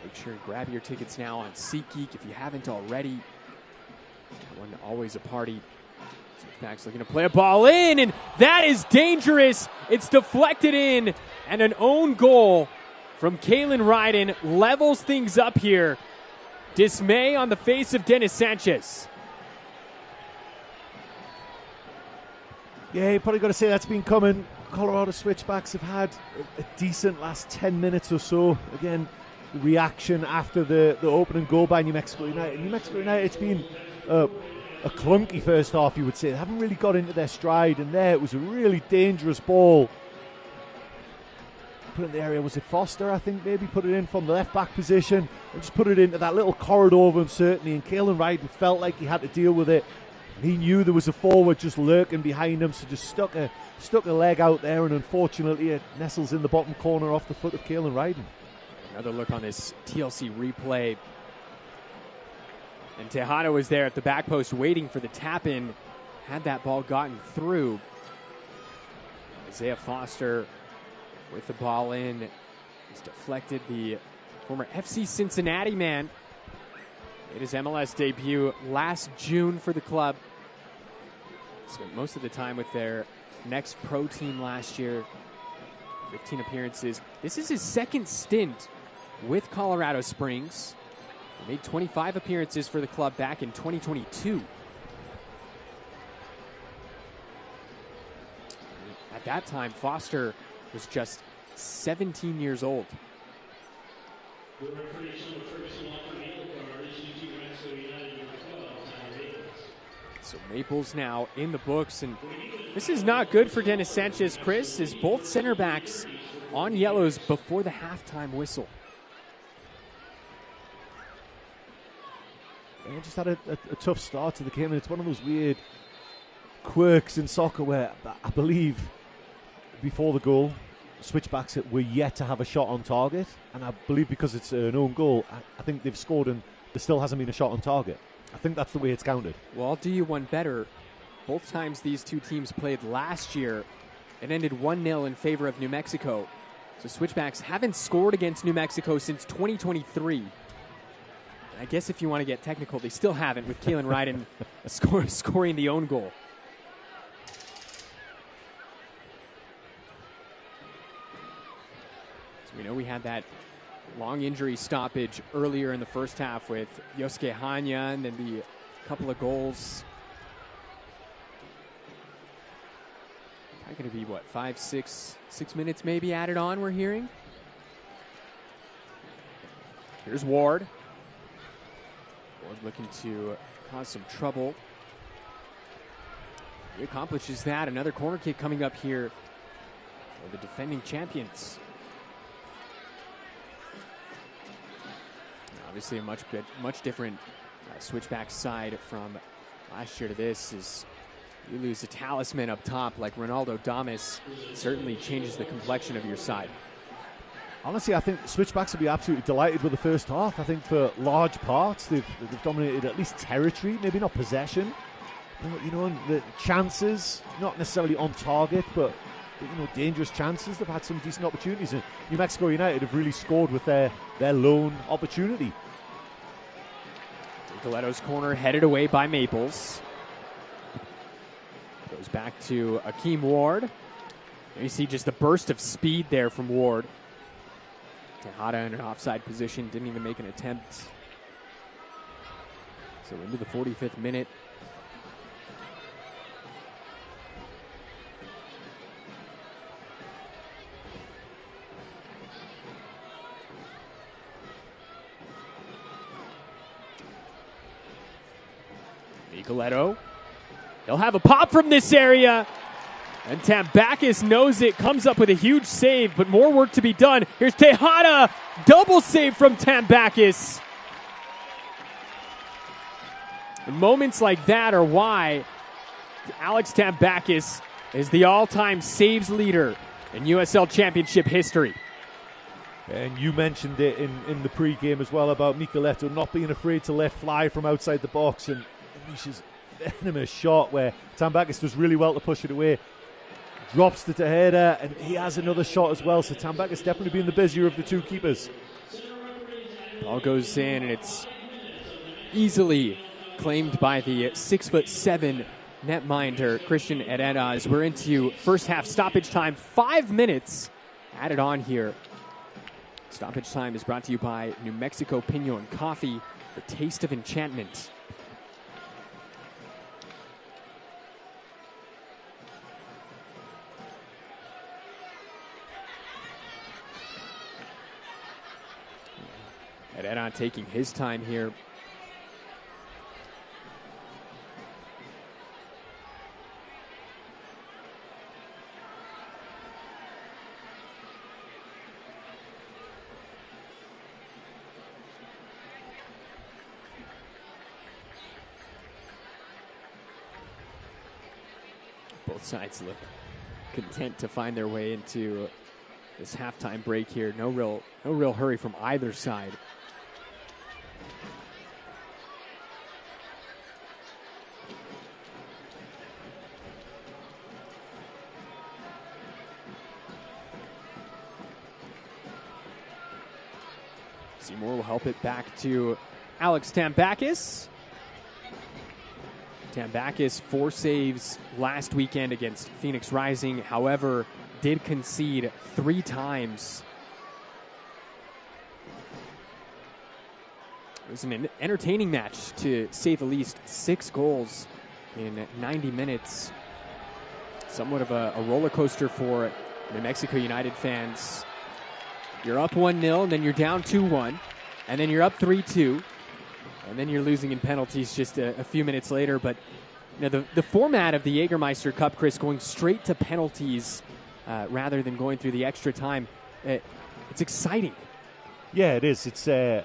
Make sure and grab your tickets now on SeatGeek if you haven't already. That one always a party. Switchbacks looking to play a ball in, and that is dangerous. It's deflected in, and an own goal from Kalen Ryden levels things up here. Dismay on the face of Dennis Sanchez. Yeah, you probably got to say that's been coming. Colorado Switchbacks have had a decent last 10 minutes or so. Again, the reaction after the opening goal by New Mexico United. New Mexico United, it's been a clunky first half, you would say. They haven't really got into their stride, and there it was a really dangerous ball. Put in the area, was it Foster, I think, maybe put it in from the left-back position and just put it into that little corridor of uncertainty, and Kalen Ryden felt like he had to deal with it. He knew there was a forward just lurking behind him, so just stuck a leg out there, and unfortunately it nestles in the bottom corner off the foot of Kalen Ryden. Another look on this TLC replay. And Tejada was there at the back post waiting for the tap-in. Had that ball gotten through. Isaiah Foster with the ball in. He's deflected. The former FC Cincinnati man made his MLS debut last June for the club. Spent most of the time with their next pro team last year. 15 appearances. This is his second stint with Colorado Springs. He made 25 appearances for the club back in 2022. At that time, Foster was just 17 years old. So Maples now in the books, and this is not good for Dennis Sanchez, Chris, as both center backs on yellows before the halftime whistle. Yeah, just had a tough start to the game, and it's one of those weird quirks in soccer where I believe before the goal, Switchbacks were yet to have a shot on target, and I believe because it's an own goal, I think they've scored and there still hasn't been a shot on target. I think that's the way it's counted. Well, I'll do you one better. Both times these two teams played last year, it ended 1-0 in favor of New Mexico. So Switchbacks haven't scored against New Mexico since 2023. And I guess if you want to get technical, they still haven't, with Kalen Ryden scoring the own goal. So we know we had that long injury stoppage earlier in the first half with Yosuke Hanya, and then the couple of goals. Going to be, what, 6 minutes maybe added on, we're hearing. Here's Ward. Ward looking to cause some trouble. He accomplishes that. Another corner kick coming up here for the defending champions. Obviously a much different switchback side from last year to this. Is you lose a talisman up top like Ronaldo Damas, certainly changes the complexion of your side. Honestly, I think Switchbacks will be absolutely delighted with the first half. I think for large parts, they've dominated at least territory, maybe not possession. You know, the chances, not necessarily on target, but you know, dangerous chances. They've had some decent opportunities, and New Mexico United have really scored with their lone opportunity. Nicoletto's corner headed away by Maples. Goes back to Akeem Ward. You see just the burst of speed there from Ward. Tejada in an offside position, didn't even make an attempt. So into the 45th minute. Nicoletto. He'll have a pop from this area. And Tambakis knows it, comes up with a huge save, but more work to be done. Here's Tejada, double save from Tambakis. Moments like that are why Alex Tambakis is the all-time saves leader in USL Championship history. And you mentioned it in the pre-game as well about Nicoletto not being afraid to let fly from outside the box, and Misha's venomous shot where Tambakis does really well to push it away. Drops to Tejada, and he has another shot as well. So Tambakis definitely being the busier of the two keepers. Ball goes in, and it's easily claimed by the 6'7" netminder Christian Herrera. As we're into first half stoppage time, 5 minutes added on here. Stoppage time is brought to you by New Mexico Pinon Coffee, the taste of enchantment. Herrera taking his time here. Both sides look content to find their way into this halftime break here. No real hurry from either side. Seymour will help it back to Alex Tambakis. Tambakis 4 saves last weekend against Phoenix Rising, however, did concede 3 times. It was an entertaining match, to say the least. 6 goals in 90 minutes. Somewhat of a roller coaster for New Mexico United fans. You're up 1-0, and then you're down 2-1, and then you're up 3-2, and then you're losing in penalties just a few minutes later. But you know, the format of the Jägermeister Cup, Chris, going straight to penalties rather than going through the extra time, it's exciting. Yeah, it is. It's a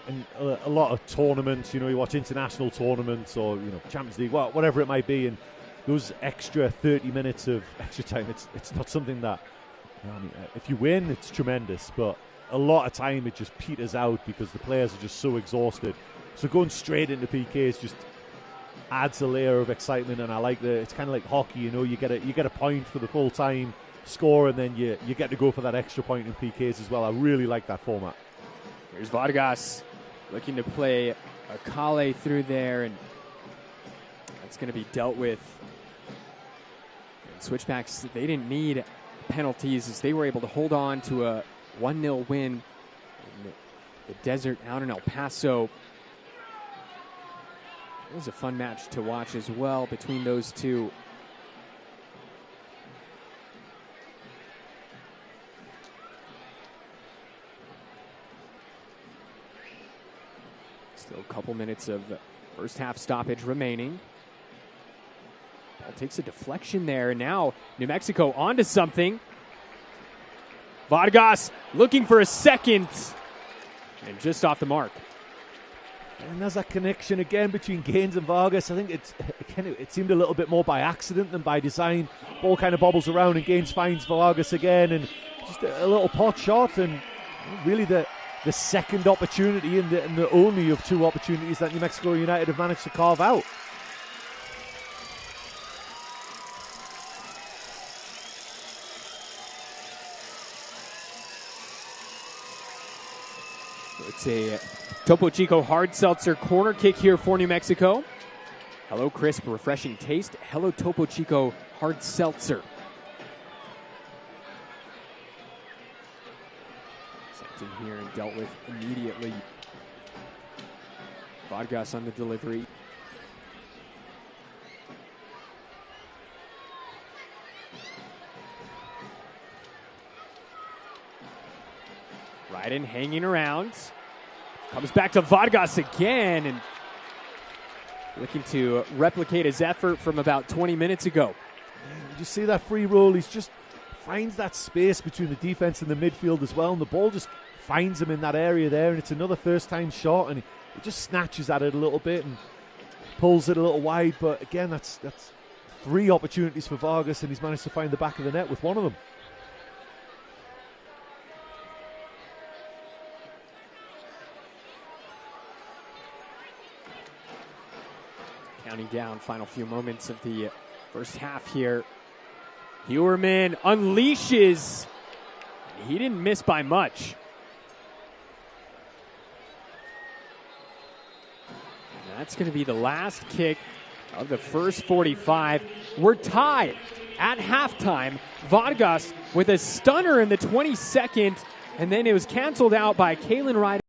lot of tournaments. You know, you watch international tournaments or Champions League, whatever it might be, and those extra 30 minutes of extra time. It's not something that if you win, it's tremendous, but a lot of time it just peters out because the players are just so exhausted. So going straight into PKs just adds a layer of excitement, and I like it's kind of like hockey. You get a point for the full time score, and then you get to go for that extra point in PKs as well. I really like that format. Here's Vargas looking to play Akale through there, and that's going to be dealt with. And Switchbacks, they didn't need penalties as they were able to hold on to a 1-0 win. And the desert out in El Paso. It was a fun match to watch as well between those two. Still a couple minutes of first half stoppage remaining. Ball takes a deflection there, and now New Mexico onto something. Vargas looking for a second, and just off the mark. And there's that connection again between Gaines and Vargas. I think it seemed a little bit more by accident than by design. Ball kind of bobbles around and Gaines finds Vargas again, and just a little pot shot, and really the second opportunity and the only of two opportunities that New Mexico United have managed to carve out. It's a Topo Chico hard seltzer corner kick here for New Mexico. Hello crisp, refreshing taste. Hello Topo Chico hard seltzer. Sent in here and dealt with immediately. Vargas on the delivery. Ryden hanging around. Comes back to Vargas again and looking to replicate his effort from about 20 minutes ago. Did you see that free roll? He's just finds that space between the defense and the midfield as well, and the ball just finds him in that area there, and it's another first-time shot, and he just snatches at it a little bit and pulls it a little wide. But again, that's three opportunities for Vargas, and he's managed to find the back of the net with one of them. Counting down final few moments of the first half here. Hewerman unleashes. He didn't miss by much. And that's going to be the last kick of the first 45. We're tied at halftime. Vargas with a stunner in the 22nd, and then it was canceled out by Kalen Ryder.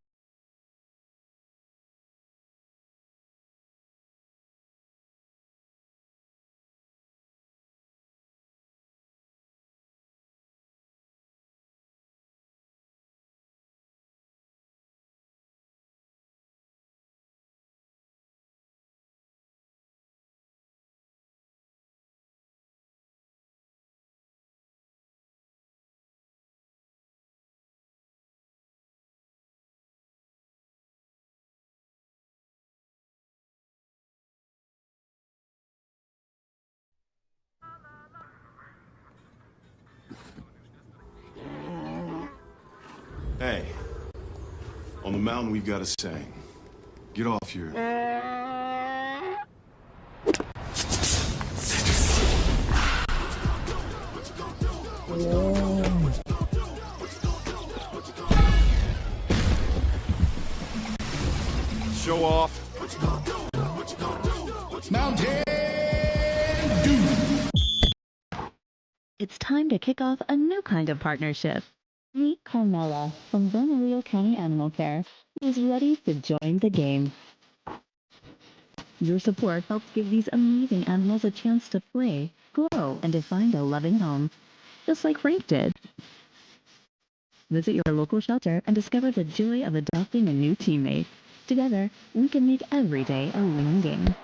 Hey, on the mountain we've got a saying. Get off your... Show off. Mountain Dew. It's time to kick off a new kind of partnership. Meet Carmela from Bernalillo County Animal Care, is ready to join the game. Your support helps give these amazing animals a chance to play, grow, and to find a loving home, just like Frank did. Visit your local shelter and discover the joy of adopting a new teammate. Together, we can make every day a winning game.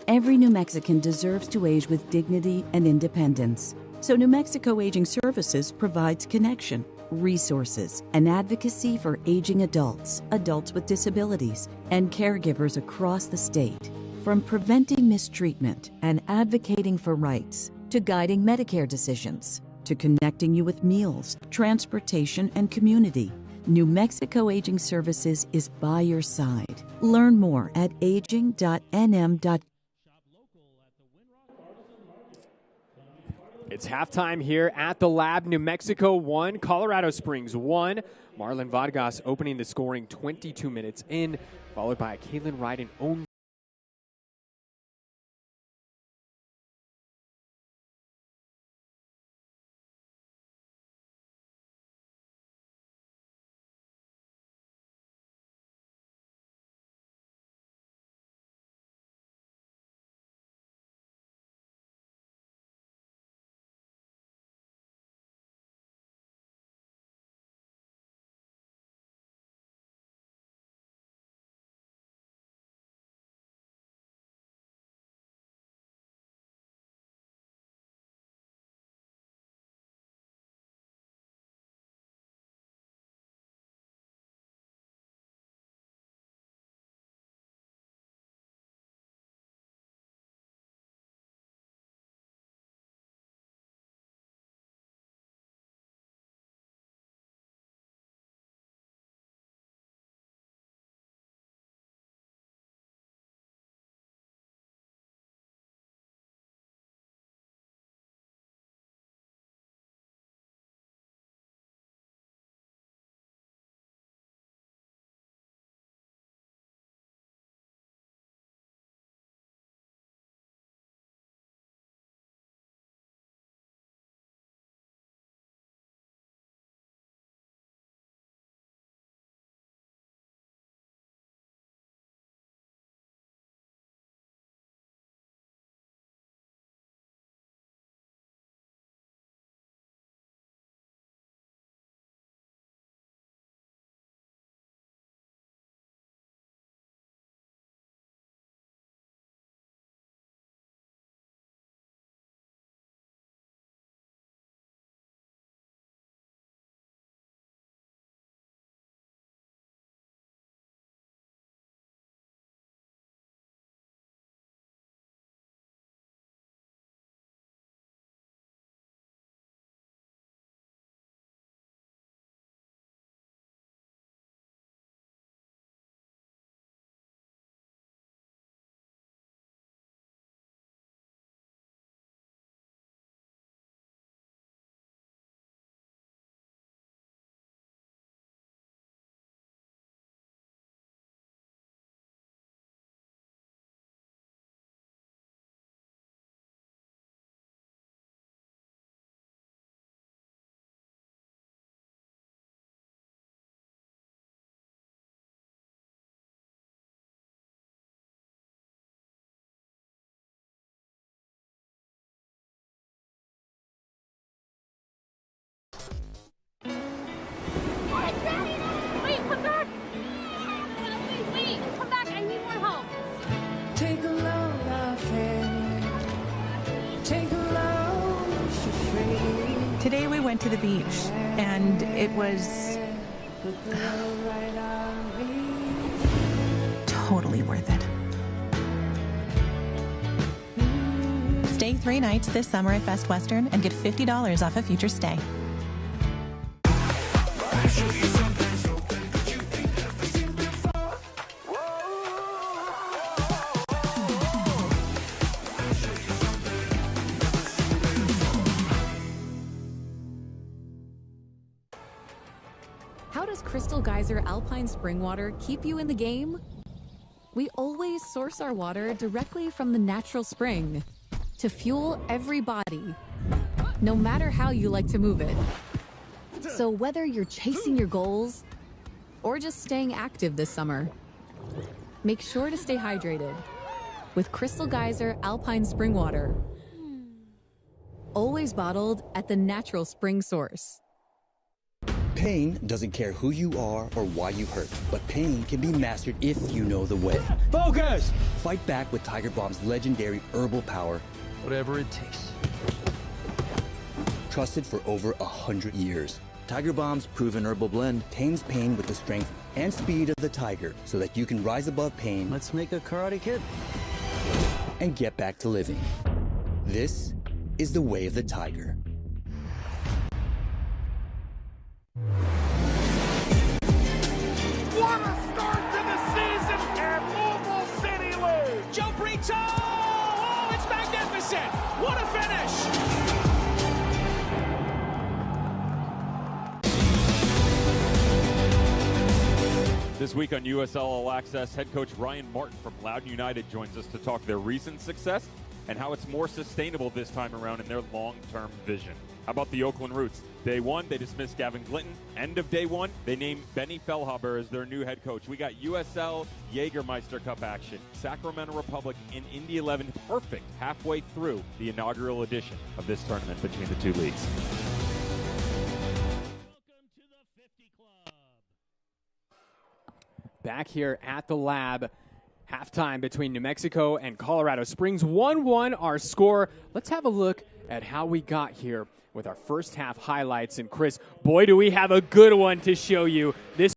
Every New Mexican deserves to age with dignity and independence. So New Mexico Aging Services provides connection, resources, and advocacy for aging adults, adults with disabilities, and caregivers across the state. From preventing mistreatment and advocating for rights to guiding Medicare decisions, to connecting you with meals, transportation, and community. New Mexico Aging Services is by your side. Learn more at aging.nm.gov. It's halftime here at the Lab. New Mexico 1, Colorado Springs 1. Marlon Vargas opening the scoring 22 minutes in, followed by a Caitlin Ryden own. Wait, come back! Wait, come back, I need more help. Take a load off it. Take a load for free. Today we went to the beach, and it was totally worth it. Stay 3 nights this summer at Best Western and get $50 off a future stay. How does Crystal Geyser Alpine Spring Water keep you in the game? We always source our water directly from the natural spring to fuel every body, no matter how you like to move it. So whether you're chasing your goals or just staying active this summer, make sure to stay hydrated with Crystal Geyser Alpine Spring Water. Always bottled at the natural spring source. Pain doesn't care who you are or why you hurt, but pain can be mastered if you know the way. Focus! Fight back with Tiger Balm's legendary herbal power. Whatever it takes. Trusted for over 100 years. Tiger Balm's proven herbal blend tames pain with the strength and speed of the tiger so that you can rise above pain. Let's make a Karate Kid. And get back to living. This is the way of the tiger. shoots! Oh, it's magnificent! What a finish! This week on USL All Access, head coach Ryan Martin from Loudoun United joins us to talk their recent success and how it's more sustainable this time around in their long-term vision. How about the Oakland Roots? Day one, they dismissed Gavin Glinton. End of day one, they named Benny Fellhaber as their new head coach. We got USL Jägermeister Cup action. Sacramento Republic in Indy 11, perfect halfway through the inaugural edition of this tournament between the two leagues. Back here at the lab, halftime between New Mexico and Colorado Springs. 1-1 our score. Let's have a look at how we got here with our first half highlights. And Chris, boy, do we have a good one to show you. This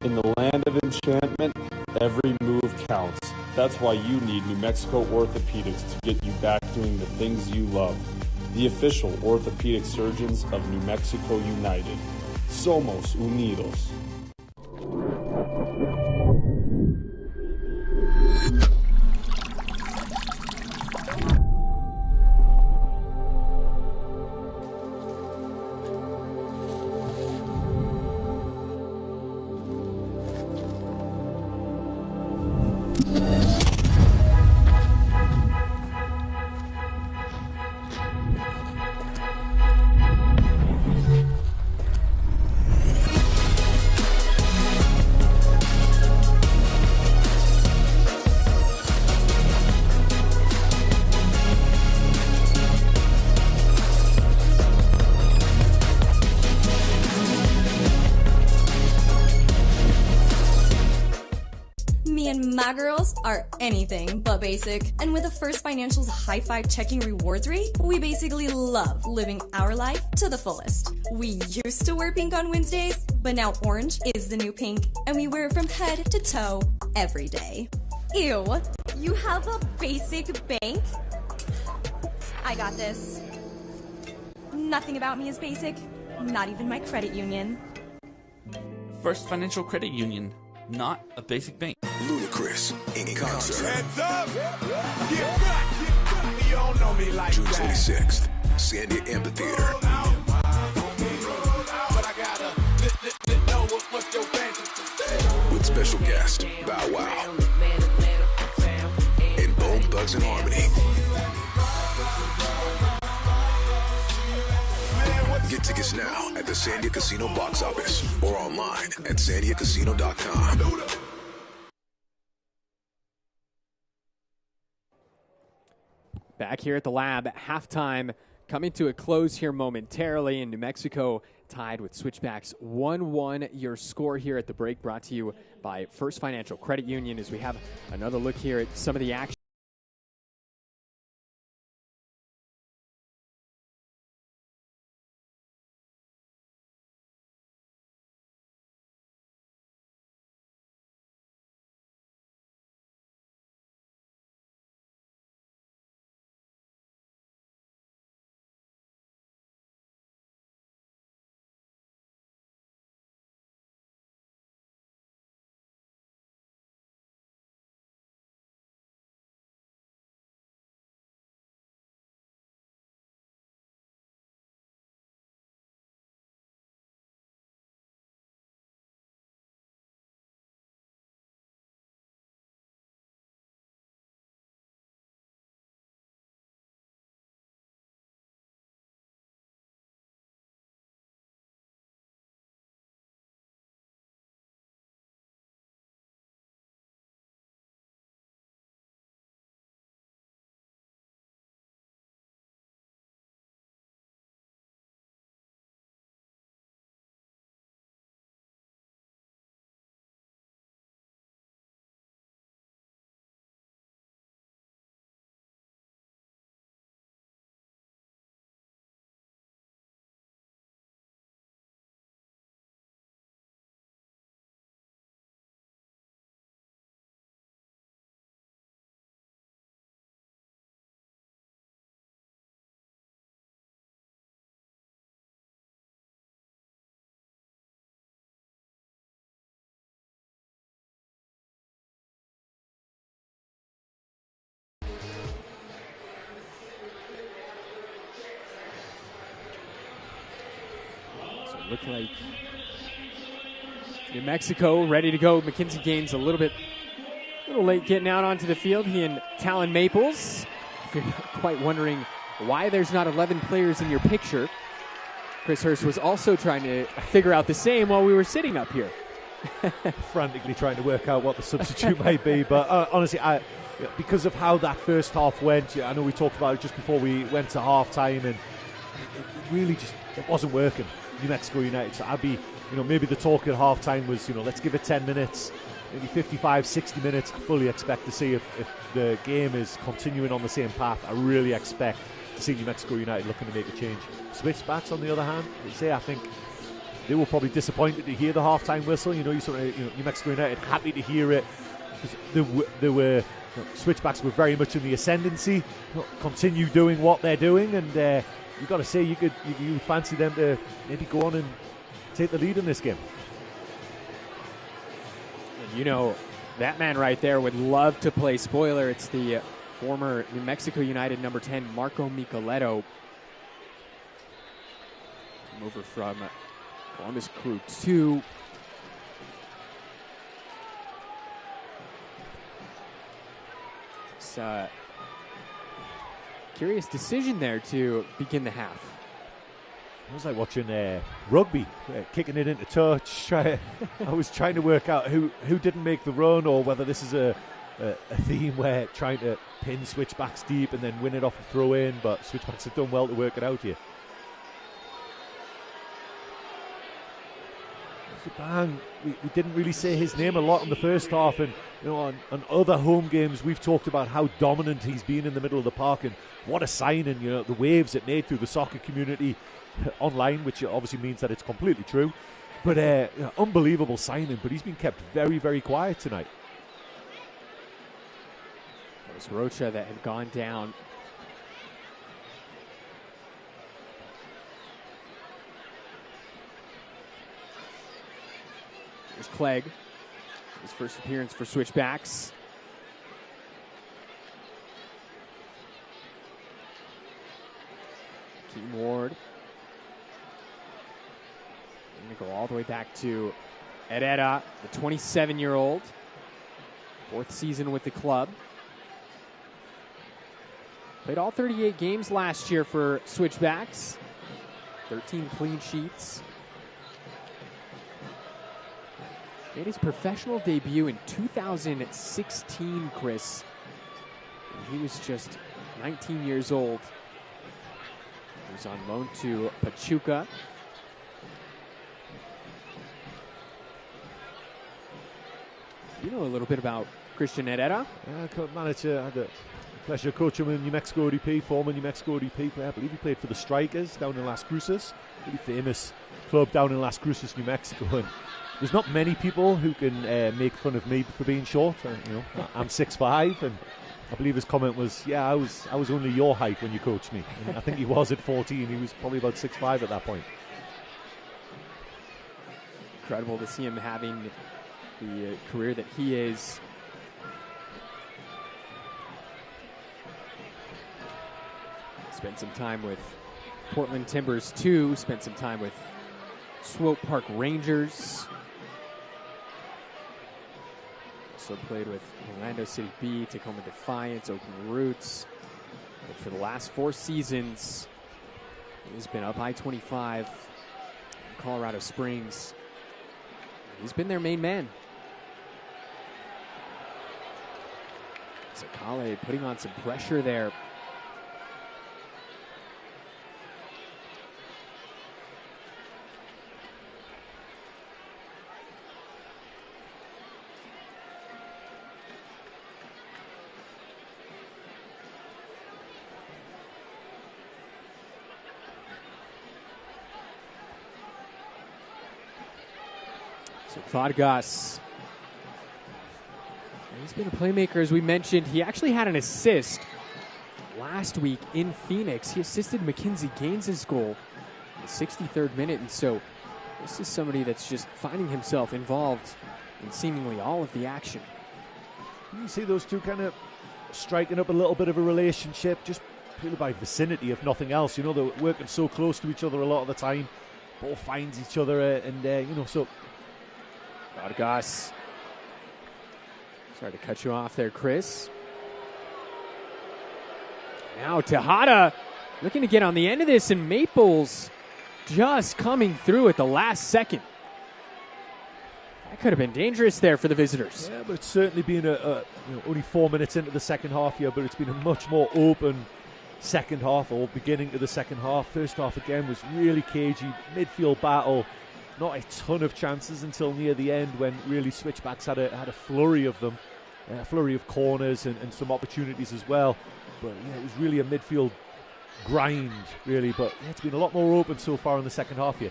In the land of enchantment, every move counts. That's why you need New Mexico Orthopedics to get you back doing the things you love. The official orthopedic surgeons of New Mexico United. Somos Unidos. My girls are anything but basic. And with the First Financial's high-five checking rewards rate, we basically love living our life to the fullest. We used to wear pink on Wednesdays, but now orange is the new pink, and we wear it from head to toe every day. Ew, you have a basic bank? I got this. Nothing about me is basic, not even my credit union. First Financial Credit Union, not a basic bank. Ludacris in concert. Heads up! Get back! You don't know me like June that. 26th, Sandia Amphitheater. With special guest, Bow Wow. And Bone Thugs and Harmony. Get tickets now at the Sandia Casino box office or online at sandiacasino.com. Back here at the lab, halftime coming to a close here momentarily, and New Mexico tied with Switchbacks 1-1. Your score here at the break brought to you by First Financial Credit Union as we have another look here at some of the action. Look like New Mexico ready to go. Mackenzie Gaines a little late getting out onto the field. He and Talon Maples. If you're not quite wondering why there's not 11 players in your picture, Chris Hurst was also trying to figure out the same while we were sitting up here. Frantically trying to work out what the substitute might be. But honestly, because of how that first half went, I know we talked about it just before we went to half-time, and it really just it wasn't working. New Mexico United. So I'd be, maybe the talk at halftime was, let's give it 10 minutes, maybe 55, 60 minutes. I fully expect to see if the game is continuing on the same path. I really expect to see New Mexico United looking to make a change. Switchbacks, on the other hand, I think they were probably disappointed to hear the halftime whistle. New Mexico United happy to hear it. They were Switchbacks were very much in the ascendancy. Continue doing what they're doing, and you've got to say you fancy them to maybe go on and take the lead in this game. And that man right there would love to play spoiler. It's the former New Mexico United number 10, Marco Micheletto. Come over from Columbus Crew 2. It's curious decision there to begin the half. It was like watching rugby, kicking it into touch. I was trying to work out who didn't make the run, or whether this is a theme where trying to pin Switchbacks deep and then win it off a throw in, but Switchbacks have done well to work it out here. Bang. We didn't really say his name a lot in the first half, and on other home games we've talked about how dominant he's been in the middle of the park, and what a signing, the waves it made through the soccer community online, which obviously means that it's completely true, but unbelievable signing, but he's been kept very, very quiet tonight. It was Rocha that had gone down. Here's Clegg, his first appearance for Switchbacks. Keaton Ward. Going to go all the way back to Herrera, the 27-year-old. Fourth season with the club. Played all 38 games last year for Switchbacks. 13 clean sheets. Made his professional debut in 2016, Chris. He was just 19 years old. He was on loan to Pachuca. You know a little bit about Christian Herrera? Yeah, manager. I had the pleasure of coaching him in New Mexico ODP, former New Mexico ODP player. I believe he played for the Strikers down in Las Cruces. Really famous club down in Las Cruces, New Mexico. And there's not many people who can make fun of me for being short. I'm 6'5", and I believe his comment was, "Yeah, I was only your height when you coached me." And I think he was at 14. He was probably about 6'5" at that point. Incredible to see him having the career that he is. Spent some time with Portland Timbers too. Spent some time with Swope Park Rangers. Also played with Orlando City B, Tacoma Defiance, Oakland Roots. But for the last 4 seasons, he's been up I-25 in Colorado Springs. He's been their main man. Sakale putting on some pressure there. So Vargas, he's been a playmaker, as we mentioned. He actually had an assist last week in Phoenix. He assisted Mackenzie Gaines' goal in the 63rd minute, and so this is somebody that's just finding himself involved in seemingly all of the action. You see those two kind of striking up a little bit of a relationship, just purely by vicinity, if nothing else. You know, they're working so close to each other a lot of the time. Both finds each other, and so. Vargas. Sorry to cut you off there, Chris. Now Tejada looking to get on the end of this, and Maples just coming through at the last second. That could have been dangerous there for the visitors. Yeah, but it's certainly been only 4 minutes into the second half here, but it's been a much more open second half, or beginning to the second half. First half again was really cagey, midfield battle. Not a ton of chances until near the end, when really Switchbacks had a flurry of them, a flurry of corners and some opportunities as well. But yeah, it was really a midfield grind, really. But yeah, it's been a lot more open so far in the second half here.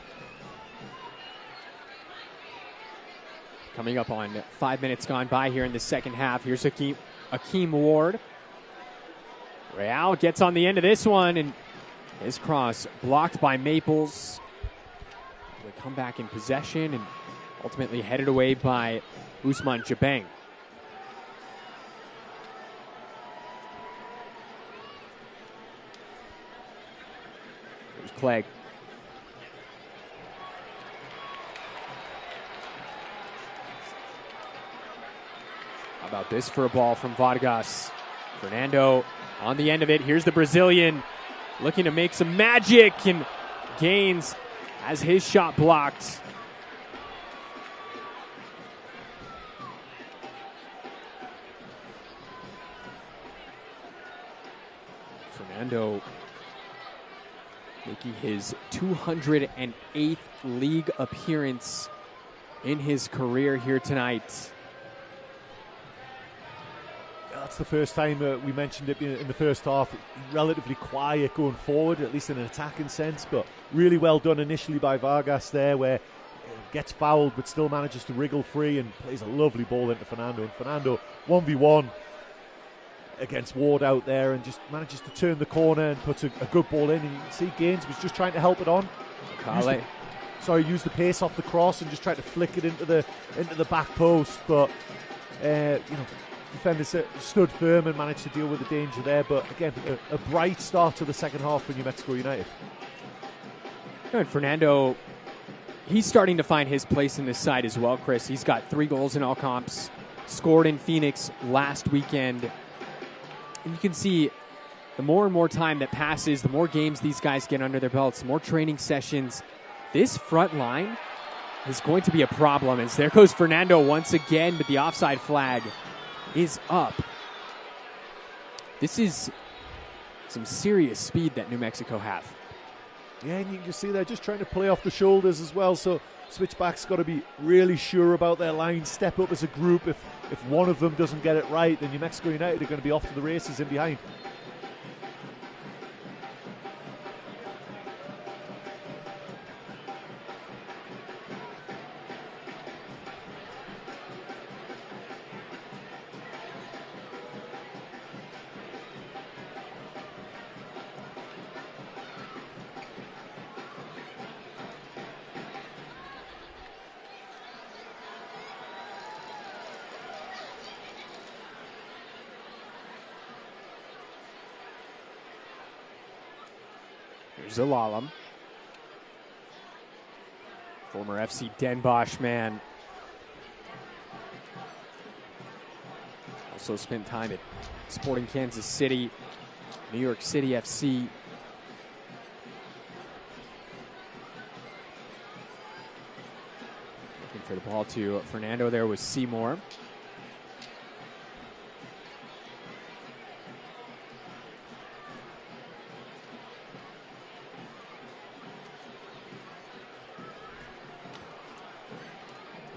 Coming up on 5 minutes gone by here in the second half. Here's Akeem Ward. Real gets on the end of this one, and his cross blocked by Maples. They come back in possession and ultimately headed away by Usman Jabang. There's Clegg. How about this for a ball from Vargas? Fernando on the end of it. Here's the Brazilian looking to make some magic, and Gaines has his shot blocked. Fernando making his 208th league appearance in his career here tonight. That's the first time we mentioned it in the first half. Relatively quiet going forward, at least in an attacking sense, but really well done initially by Vargas there, where gets fouled but still manages to wriggle free and plays a lovely ball into Fernando. And Fernando 1v1 against Ward out there, and just manages to turn the corner and puts a good ball in. And you can see Gaines was just trying to help it on. Used the pace off the cross and just tried to flick it into the back post, but defenders stood firm and managed to deal with the danger there. But again, a bright start to the second half for New Mexico United. And Fernando, he's starting to find his place in this side as well, Chris. He's got 3 goals in all comps, scored in Phoenix last weekend. And you can see the more and more time that passes, the more games these guys get under their belts, the more training sessions, this front line is going to be a problem. As there goes Fernando once again, but the offside flag is up. This is some serious speed that New Mexico have. Yeah, and you can just see they're just trying to play off the shoulders as well. So Switchbacks got to be really sure about their line, step up as a group. If one of them doesn't get it right, then New Mexico United are going to be off to the races in behind. Zalalam, former FC Den Bosch man, also spent time at Sporting Kansas City, New York City FC. Looking for the ball to Fernando. There was Seymour.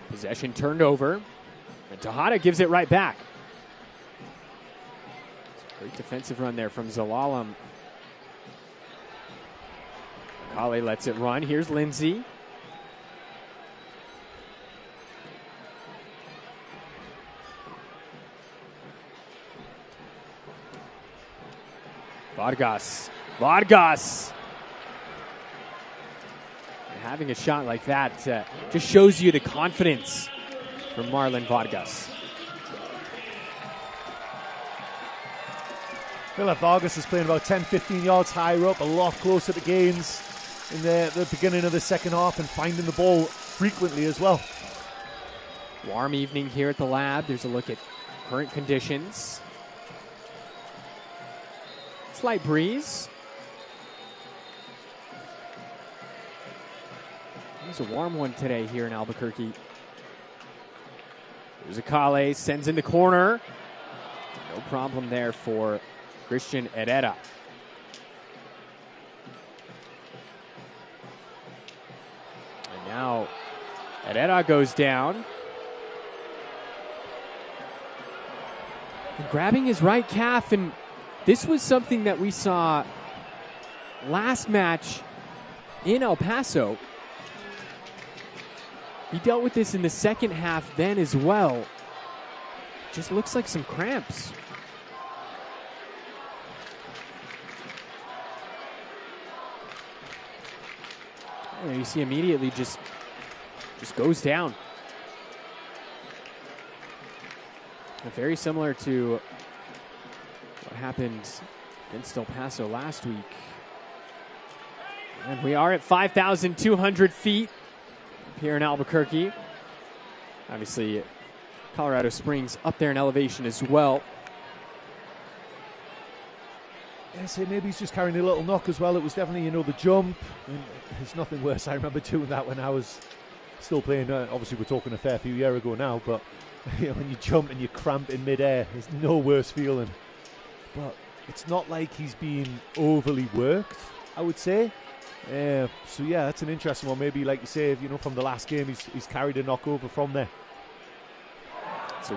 Possession turned over, and Tejada gives it right back. Great defensive run there from Zalalam. Kale lets it run. Here's Lindsay. Vargas. Having a shot like that just shows you the confidence from Marlon Vargas. I feel like Vargas is playing about 10-15 yards higher up, a lot closer to gains in the beginning of the second half and finding the ball frequently as well. Warm evening here at the lab. There's a look at current conditions. Slight breeze. It's a warm one today here in Albuquerque. There's Akale, sends in the corner. No problem there for Christian Herrera. And now Herrera goes down. And grabbing his right calf, and this was something that we saw last match in El Paso. He dealt with this in the second half then as well. Just looks like some cramps. And you see immediately just goes down. And very similar to what happened against El Paso last week. And we are at 5,200 feet. Here in Albuquerque. Obviously, Colorado Springs up there in elevation as well. Yeah, so maybe he's just carrying a little knock as well. It was definitely, the jump. And there's nothing worse. I remember doing that when I was still playing. Obviously, we're talking a fair few years ago now, but when you jump and you cramp in midair, there's no worse feeling. But it's not like he's been overly worked, I would say. So yeah, that's an interesting one. Maybe, like you say, from the last game, he's carried a knock over from there. So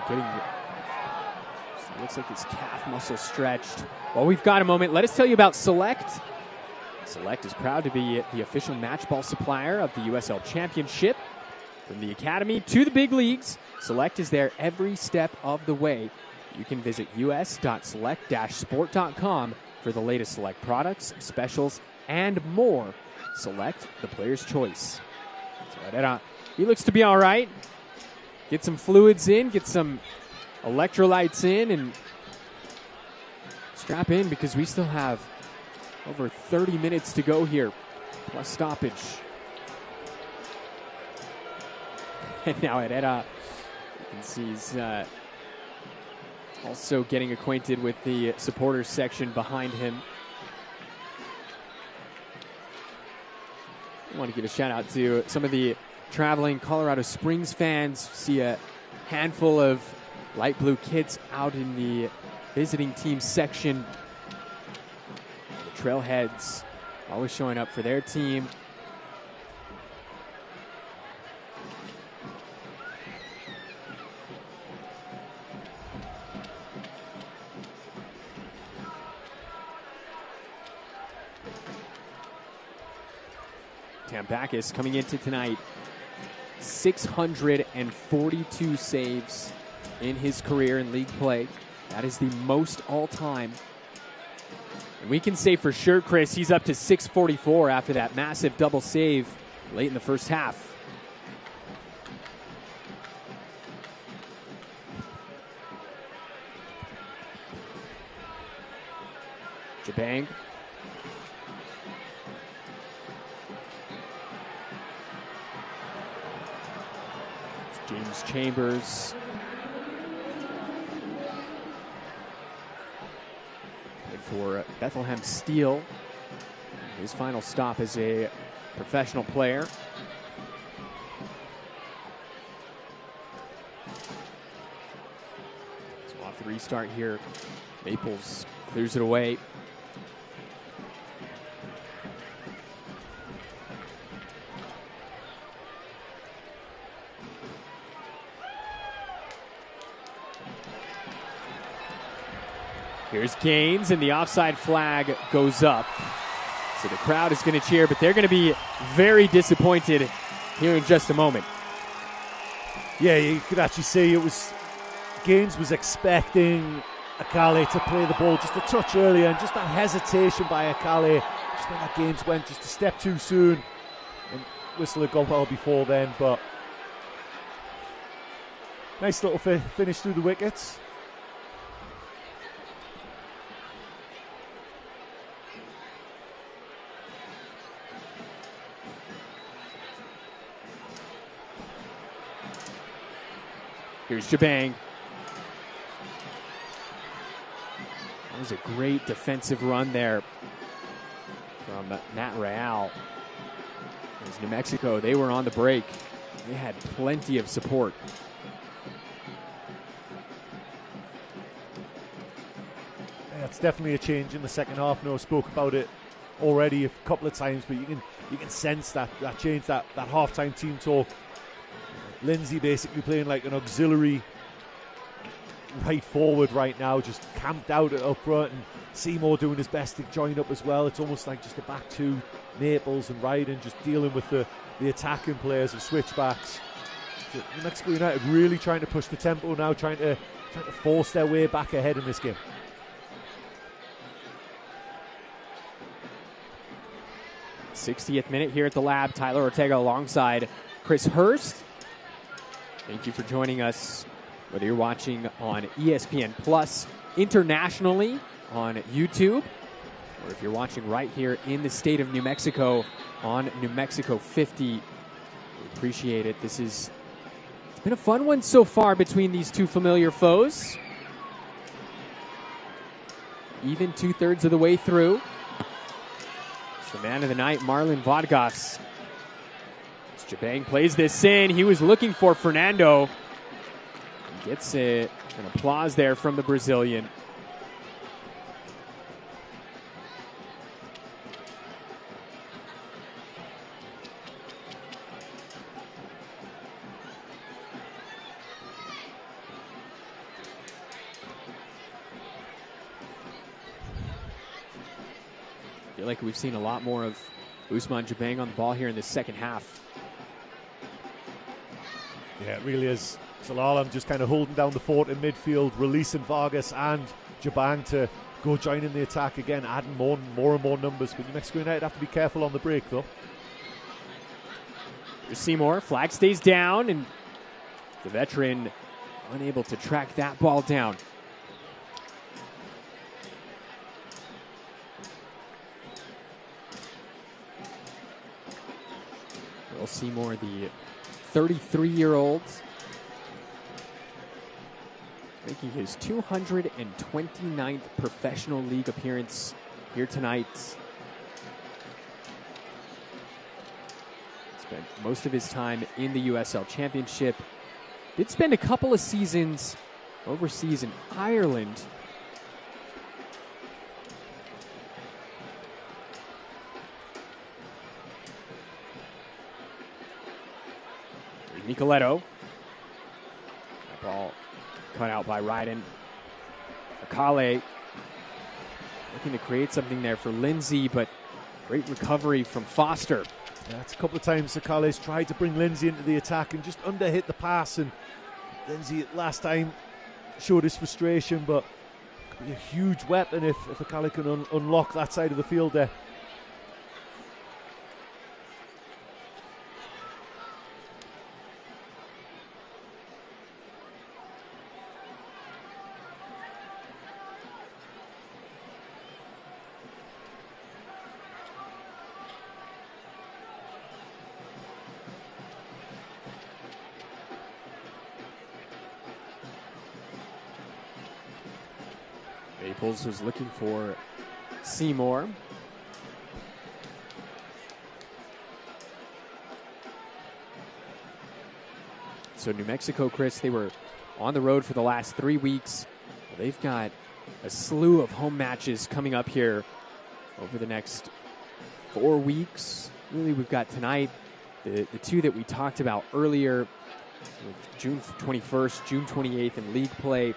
looks like his calf muscle stretched. Well, we've got a moment. Let us tell you about Select. Select is proud to be the official match ball supplier of the USL Championship. From the Academy to the big leagues, Select is there every step of the way. You can visit us.select-sport.com for the latest Select products, specials, and more. Select, the player's choice. So he looks to be all right. Get some fluids in, get some electrolytes in, and strap in because we still have over 30 minutes to go here, plus stoppage. And now Herrera, you can see he's Also getting acquainted with the supporters section behind him. I want to give a shout out to some of the traveling Colorado Springs fans. See a handful of light blue kids out in the visiting team section. The Trailheads always showing up for their team. Tambakis coming into tonight, 642 saves in his career in league play. That is the most all-time. And we can say for sure, Chris, he's up to 644 after that massive double save late in the first half. Jabang. James Chambers. Played for Bethlehem Steel. His final stop as a professional player. So off the restart here. Maples clears it away. Here's Gaines, and the offside flag goes up. So the crowd is going to cheer, but they're going to be very disappointed here in just a moment. Yeah, you could actually see it was Gaines was expecting Akale to play the ball just a touch earlier, and just that hesitation by Akale, just when that Gaines went just a step too soon. And whistle had gone well before then, but nice little finish through the wickets. Here's Jabang. That was a great defensive run there from Matt Real. As New Mexico, they were on the break. They had plenty of support. Yeah, it's definitely a change in the second half. Noah spoke about it already a couple of times, but you can sense that change, that halftime team talk. Lindsay basically playing like an auxiliary right forward right now, just camped out up front, and Seymour doing his best to join up as well. It's almost like just a back two, Maples and Ryden just dealing with the attacking players of Switchbacks. So New Mexico United really trying to push the tempo now, trying to force their way back ahead in this game. '60th minute here at the Lab. Tyler Ortega alongside Chris Hurst. Thank you for joining us, whether you're watching on ESPN Plus internationally on YouTube, or if you're watching right here in the state of New Mexico on New Mexico 50. We appreciate it. It's been a fun one so far between these two familiar foes. Even 2/3 of the way through. It's the man of the night, Marlon Vargas. Jabang plays this in. He was looking for Fernando. Gets an applause there from the Brazilian. I feel like we've seen a lot more of Ousmane Jabang on the ball here in this second half. Yeah, it really is. Salalam just kind of holding down the fort in midfield, releasing Vargas and Jabang to go join in the attack again, adding more and more numbers. But New Mexico United have to be careful on the break, though. Here's Seymour. Flag stays down, and the veteran unable to track that ball down. Earl Seymour, the 33-year-old. Great making his 229th professional league appearance here tonight. Spent most of his time in the USL Championship. Did spend a couple of seasons overseas in Ireland. Here's Nicoletto. That ball cut out by Ryden. Akale looking to create something there for Lindsay, but great recovery from Foster. Yeah, it's a couple of times Akale's tried to bring Lindsay into the attack and just underhit the pass, and Lindsay last time showed his frustration, but could be a huge weapon if Akale can unlock that side of the field there. Maples was looking for Seymour. So New Mexico, Chris, they were on the road for the last 3 weeks. They've got a slew of home matches coming up here over the next 4 weeks. Really, we've got tonight, the two that we talked about earlier, with June 21st, June 28th in league play.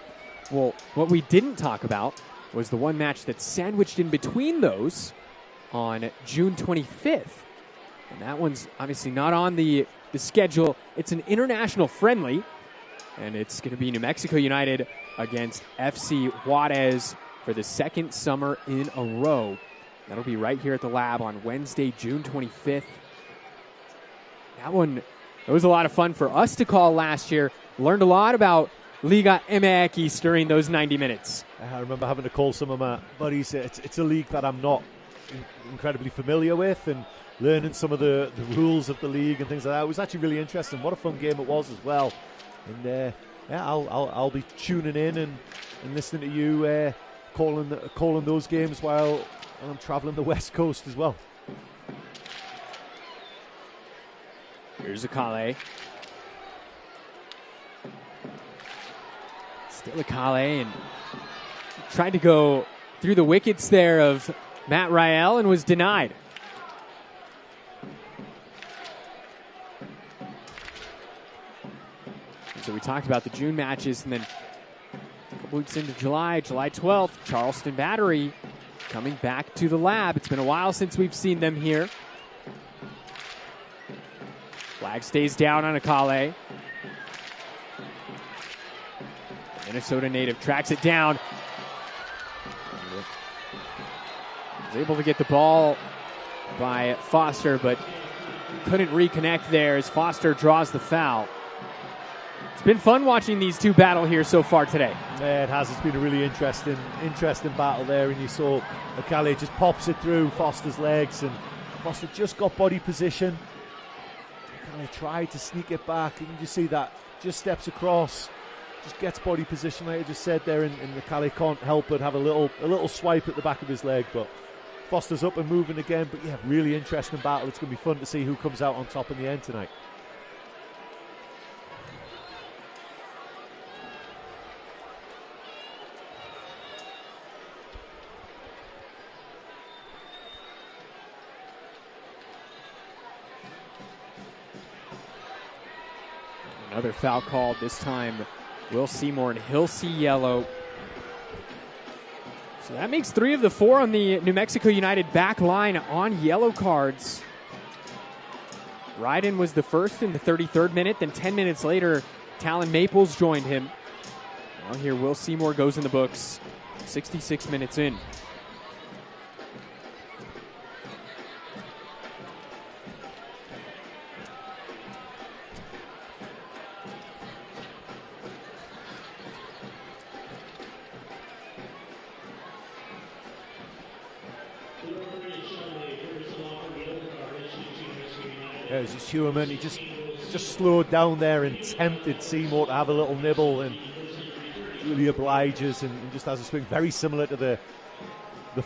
Well, what we didn't talk about was the one match that's sandwiched in between those on June 25th. And that one's obviously not on the schedule. It's an international friendly, and it's going to be New Mexico United against FC Juarez for the second summer in a row. That'll be right here at the Lab on Wednesday, June 25th. That one, it was a lot of fun for us to call last year. Learned a lot about Liga MX during those 90 minutes. I remember having to call some of my buddies. It's a league that I'm not incredibly familiar with, and learning some of the rules of the league and things like that. It was actually really interesting. What a fun game it was as well. And yeah, I'll be tuning in and listening to you calling those games while I'm traveling the West Coast as well. Here's Akale. Still Akale, and tried to go through the wickets there of Matt Rael and was denied. And so we talked about the June matches, and then a couple weeks into July 12th, Charleston Battery coming back to the Lab. It's been a while since we've seen them here. Flag stays down on Akale. Minnesota native tracks it down. Was able to get the ball by Foster, but couldn't reconnect there as Foster draws the foul. It's been fun watching these two battle here so far today. Yeah, it has. It's been a really interesting battle there, and you saw Akale just pops it through Foster's legs, and Foster just got body position. Akale tried to sneak it back, and you just see that just steps across. Just gets body position, like I just said there, and Akale can't help but have a little swipe at the back of his leg. But Foster's up and moving again. But yeah, really interesting battle. It's going to be fun to see who comes out on top in the end tonight. Another foul called, this time Will Seymour, and he'll see yellow. So that makes 3 of the 4 on the New Mexico United back line on yellow cards. Ryden was the first in the 33rd minute, then 10 minutes later, Talon Maples joined him. Now here Will Seymour goes in the books, 66 minutes in. Yeah, it was just Hewerman. He just slowed down there and tempted Seymour to have a little nibble, and really obliges and just has a swing very similar to the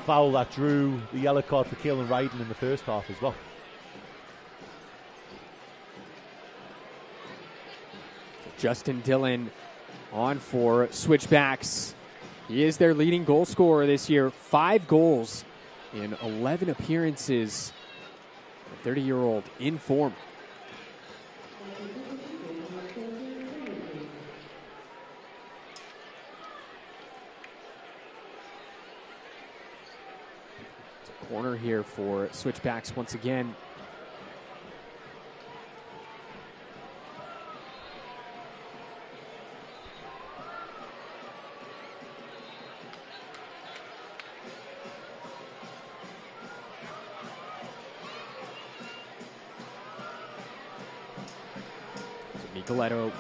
foul that drew the yellow card for Caelan Ryden in the first half as well. Justin Dillon on for Switchbacks. He is their leading goal scorer this year. 5 goals in 11 appearances. A 30-year-old in form. It's a corner here for Switchbacks once again. Nicoletto,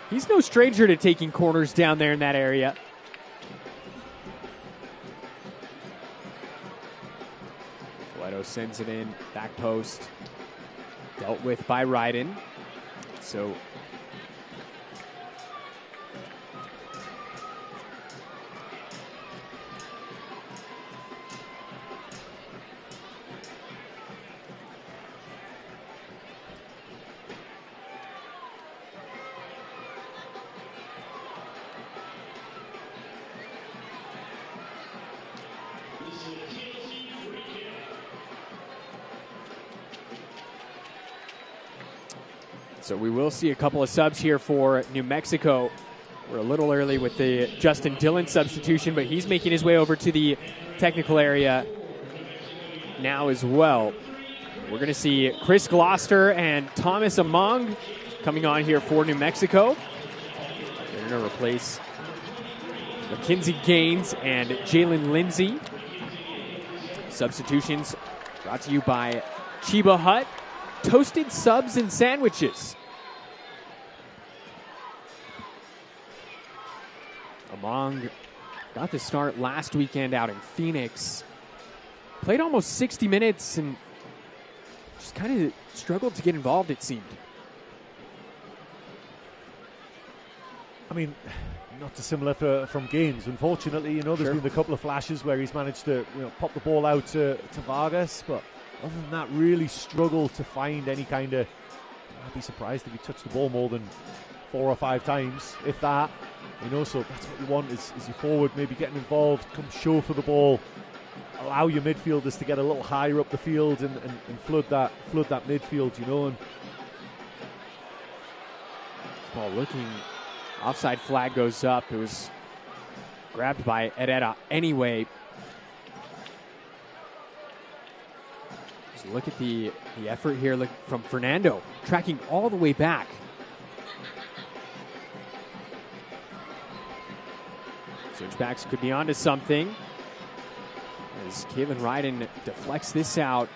he's no stranger to taking corners down there in that area. Nicoletto sends it in, back post, dealt with by Ryden. So we will see a couple of subs here for New Mexico. We're a little early with the Justin Dillon substitution, but he's making his way over to the technical area now as well. We're going to see Chris Gloucester and Thomas Among coming on here for New Mexico. They're going to replace Mackenzie Gaines and Jalen Lindsay. Substitutions brought to you by Chiba Hut. Toasted subs and sandwiches. Among got the start last weekend out in Phoenix. Played almost 60 minutes and just kind of struggled to get involved, it seemed. I mean, not dissimilar from Gaines. Unfortunately, there's been a couple of flashes where he's managed to pop the ball out to Vargas, but other than that, really struggled to find any kind of... I'd be surprised if he touched the ball more than 4 or 5 times, if that. So that's what you want is your forward maybe getting involved, come show for the ball, allow your midfielders to get a little higher up the field and flood that midfield, And ball looking, offside flag goes up. It was grabbed by Herrera anyway. Look at the effort here from Fernando, tracking all the way back. Switchbacks could be onto something as Caelan Ryden deflects this out.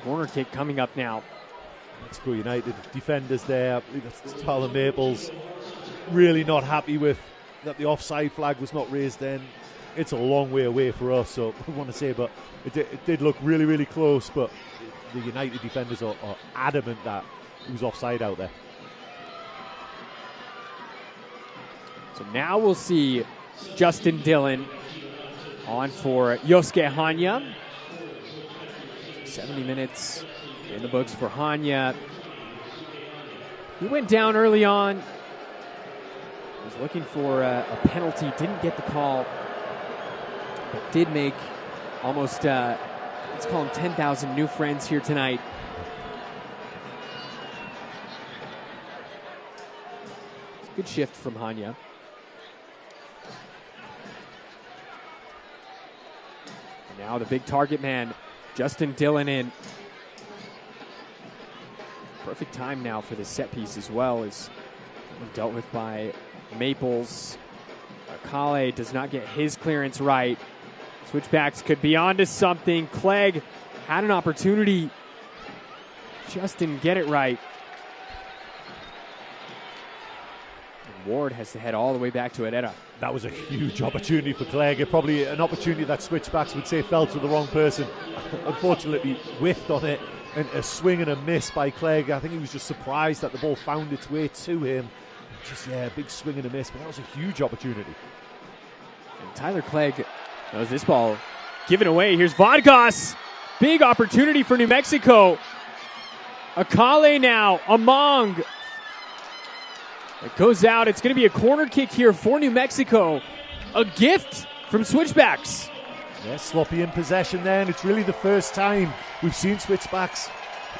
Corner kick coming up now. Mexico United defenders there. I believe that's Tyler Maples. Really not happy with that the offside flag was not raised then. It's a long way away for us, so I want to say, but it did look really, really close, but the United defenders are adamant that he was offside out there. So now we'll see Justin Dillon on for Yosuke Hanya. 70 minutes in the books for Hanya. He went down early on. Was looking for a penalty, didn't get the call. But did make almost, let's call them 10,000 new friends here tonight. It's a good shift from Hanya. And now the big target man, Justin Dillon in. Perfect time now for the set piece as well, as dealt with by Maples. Akale does not get his clearance right. Switchbacks could be onto something. Clegg had an opportunity, just didn't get it right. And Ward has to head all the way back to Herrera. That was a huge opportunity for Clegg. Probably an opportunity that Switchbacks would say fell to the wrong person. Unfortunately, whiffed on it. And a swing and a miss by Clegg. I think he was just surprised that the ball found its way to him. Just, big swing and a miss, but that was a huge opportunity. And Tyler Clegg knows this ball given away. Here's Vodgas. Big opportunity for New Mexico. Akale now, Among. It goes out. It's going to be a corner kick here for New Mexico. A gift from Switchbacks. Yeah, sloppy in possession there, and it's really the first time we've seen Switchbacks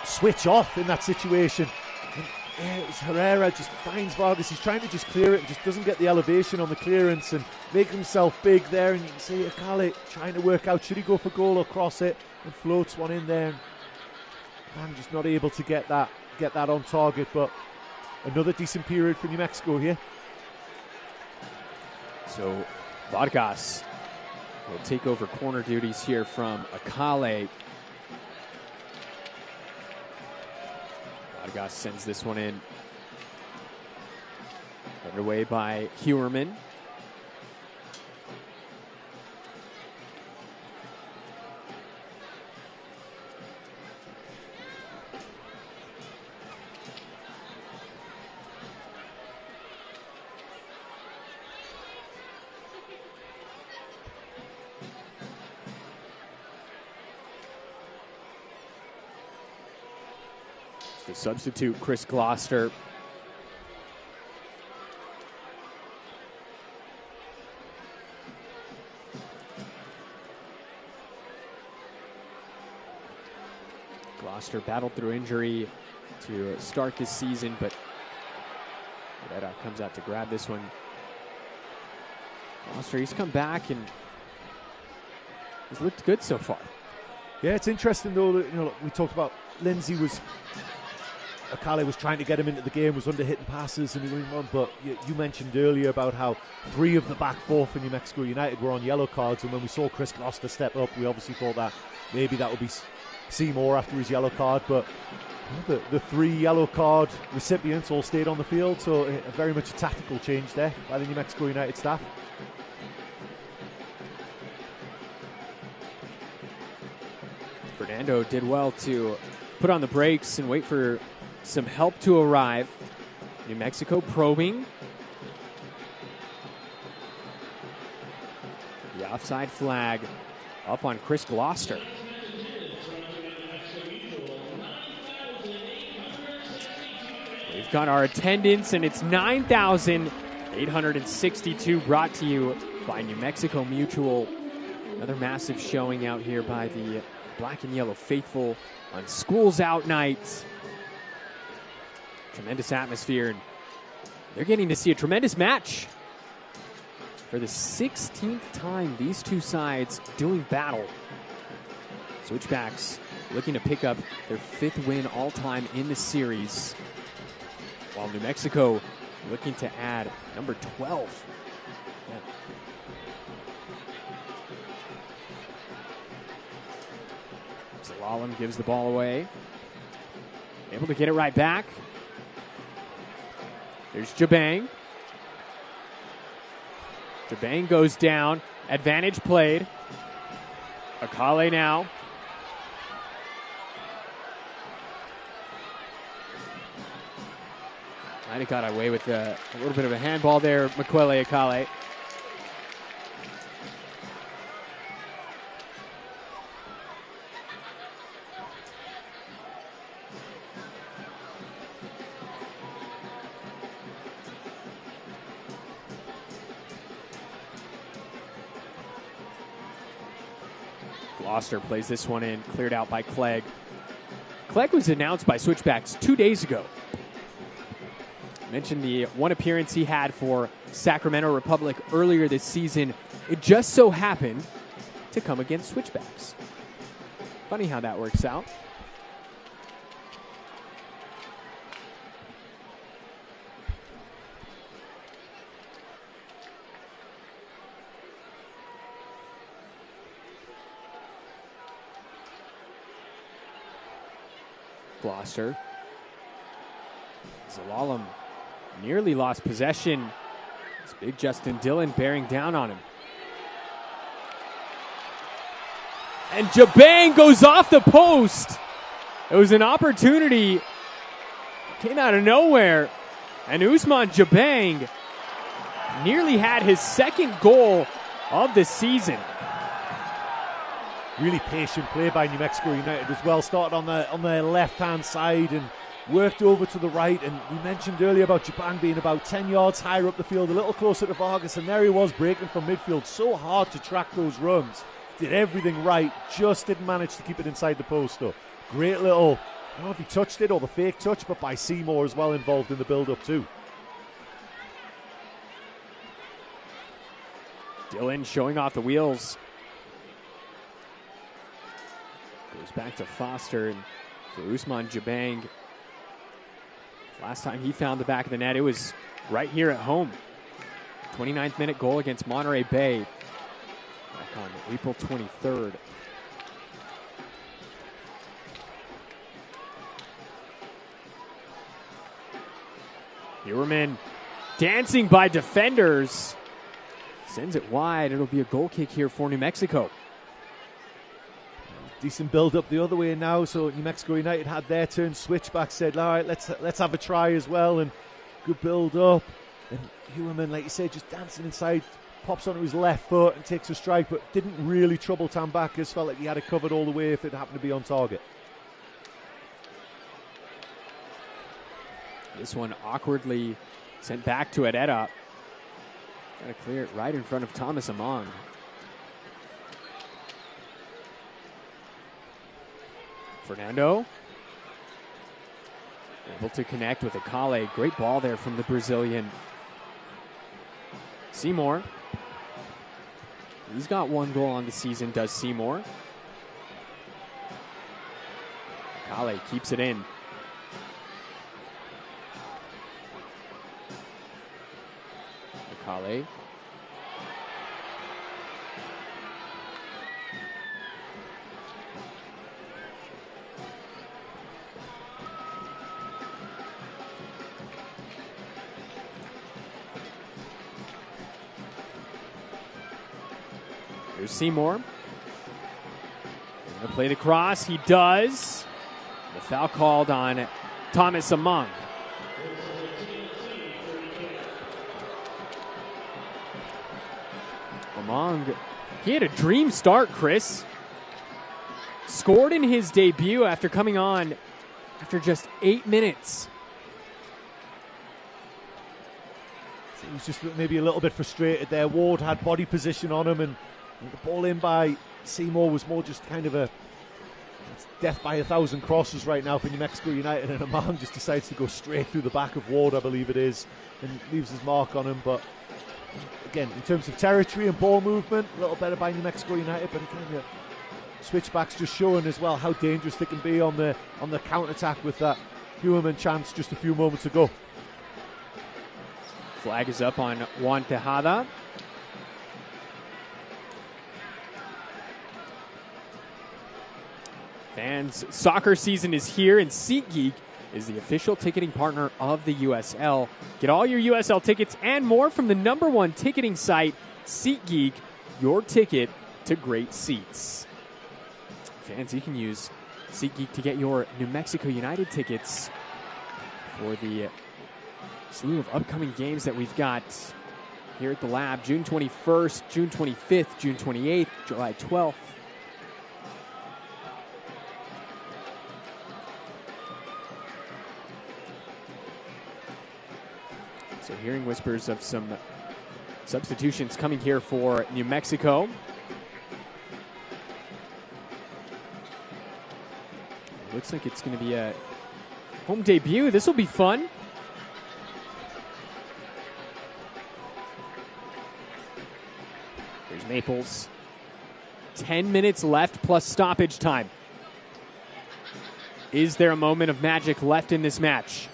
switch off in that situation. And, it was Herrera just finds Vargas. He's trying to just clear it and just doesn't get the elevation on the clearance and make himself big there. And you can see Akale trying to work out, should he go for goal or cross it, and floats one in there. Man, just not able to get that on target, but another decent period for New Mexico here. So Vargas will take over corner duties here from Akale. Vargas sends this one in. Underway by Hewerman. The substitute, Chris Gloucester. Gloucester battled through injury to start this season, but Herrera comes out to grab this one. Gloucester, he's come back and he's looked good so far. Yeah, it's interesting though that, we talked about Lindsay Akale was trying to get him into the game, was under hitting passes, and he went on. But you mentioned earlier about how 3 of the back 4 for New Mexico United were on yellow cards, and when we saw Chris Gloucester step up, we obviously thought that maybe that would be Seymour after his yellow card. But the 3 yellow card recipients all stayed on the field, so very much a tactical change there by the New Mexico United staff. Fernando did well to put on the brakes and wait for some help to arrive. New Mexico probing. The offside flag up on Chris Gloucester. We've got our attendance, and it's 9,862, brought to you by New Mexico Mutual. Another massive showing out here by the Black and Yellow faithful on Schools Out night. Tremendous atmosphere, and they're getting to see a tremendous match. For the 16th time, these two sides doing battle. Switchbacks looking to pick up their 5th win all-time in the series, while New Mexico looking to add number 12. Yeah. Zalalem gives the ball away. Able to get it right back. There's Jabang. Jabang goes down. Advantage played. Akale now. Might have got away with a little bit of a handball there, Makwele Akale. Gloucester plays this one in, cleared out by Clegg. Clegg was announced by Switchbacks 2 days ago. I mentioned the one appearance he had for Sacramento Republic earlier this season. It just so happened to come against Switchbacks. Funny how that works out. Gloucester. Zalalem nearly lost possession. It's big Justin Dillon bearing down on him. And Jabang goes off the post. It was an opportunity. Came out of nowhere. And Ousmane Jabang nearly had his second goal of the season. Really patient play by New Mexico United as well. Started on their left-hand side and worked over to the right. And we mentioned earlier about Jabang being about 10 yards higher up the field, a little closer to Vargas. And there he was breaking from midfield. So hard to track those runs. Did everything right, just didn't manage to keep it inside the post though. Great little, I don't know if he touched it or the fake touch, but by Seymour as well involved in the build-up too. Dylan showing off the wheels. Goes back to Foster and for Ousmane Jabang. Last time he found the back of the net, it was right here at home. 29th minute goal against Monterey Bay back on April 23rd. Hewerman dancing by defenders. Sends it wide. It'll be a goal kick here for New Mexico. Decent build up the other way now. So New Mexico United had their turn. Switchbacks said, all right, let's have a try as well. And good build up. And Hewerman, like you said, just dancing inside, pops onto his left foot and takes a strike, but didn't really trouble Tambakis. Felt like he had it covered all the way if it happened to be on target. This one awkwardly sent back to Herrera. Got to clear it right in front of Thomas Among. Fernando able to connect with Akale. Great ball there from the Brazilian. Seymour. He's got one goal on the season, does Seymour. Akale keeps it in. Akale. Here's Seymour. Gonna play the cross. He does. The foul called on Thomas Among. Among, he had a dream start, Chris. Scored in his debut after coming on after just 8 minutes. He was just maybe a little bit frustrated there. Ward had body position on him, and the ball in by Seymour was more just kind of it's death by 1,000 crosses right now for New Mexico United, and Among just decides to go straight through the back of Ward, I believe it is, and leaves his mark on him. But again, in terms of territory and ball movement, a little better by New Mexico United, but again, Switchbacks just showing as well how dangerous they can be on the counter-attack with that Hewerman chance just a few moments ago. Flag is up on Juan Tejada. Fans, soccer season is here, and SeatGeek is the official ticketing partner of the USL. Get all your USL tickets and more from the #1 ticketing site, SeatGeek, your ticket to great seats. Fans, you can use SeatGeek to get your New Mexico United tickets for the slew of upcoming games that we've got here at the lab. June 21st, June 25th, June 28th, July 12th. So hearing whispers of some substitutions coming here for New Mexico. Looks like it's going to be a home debut. This will be fun. There's Maples. 10 minutes left plus stoppage time. Is there a moment of magic left in this match?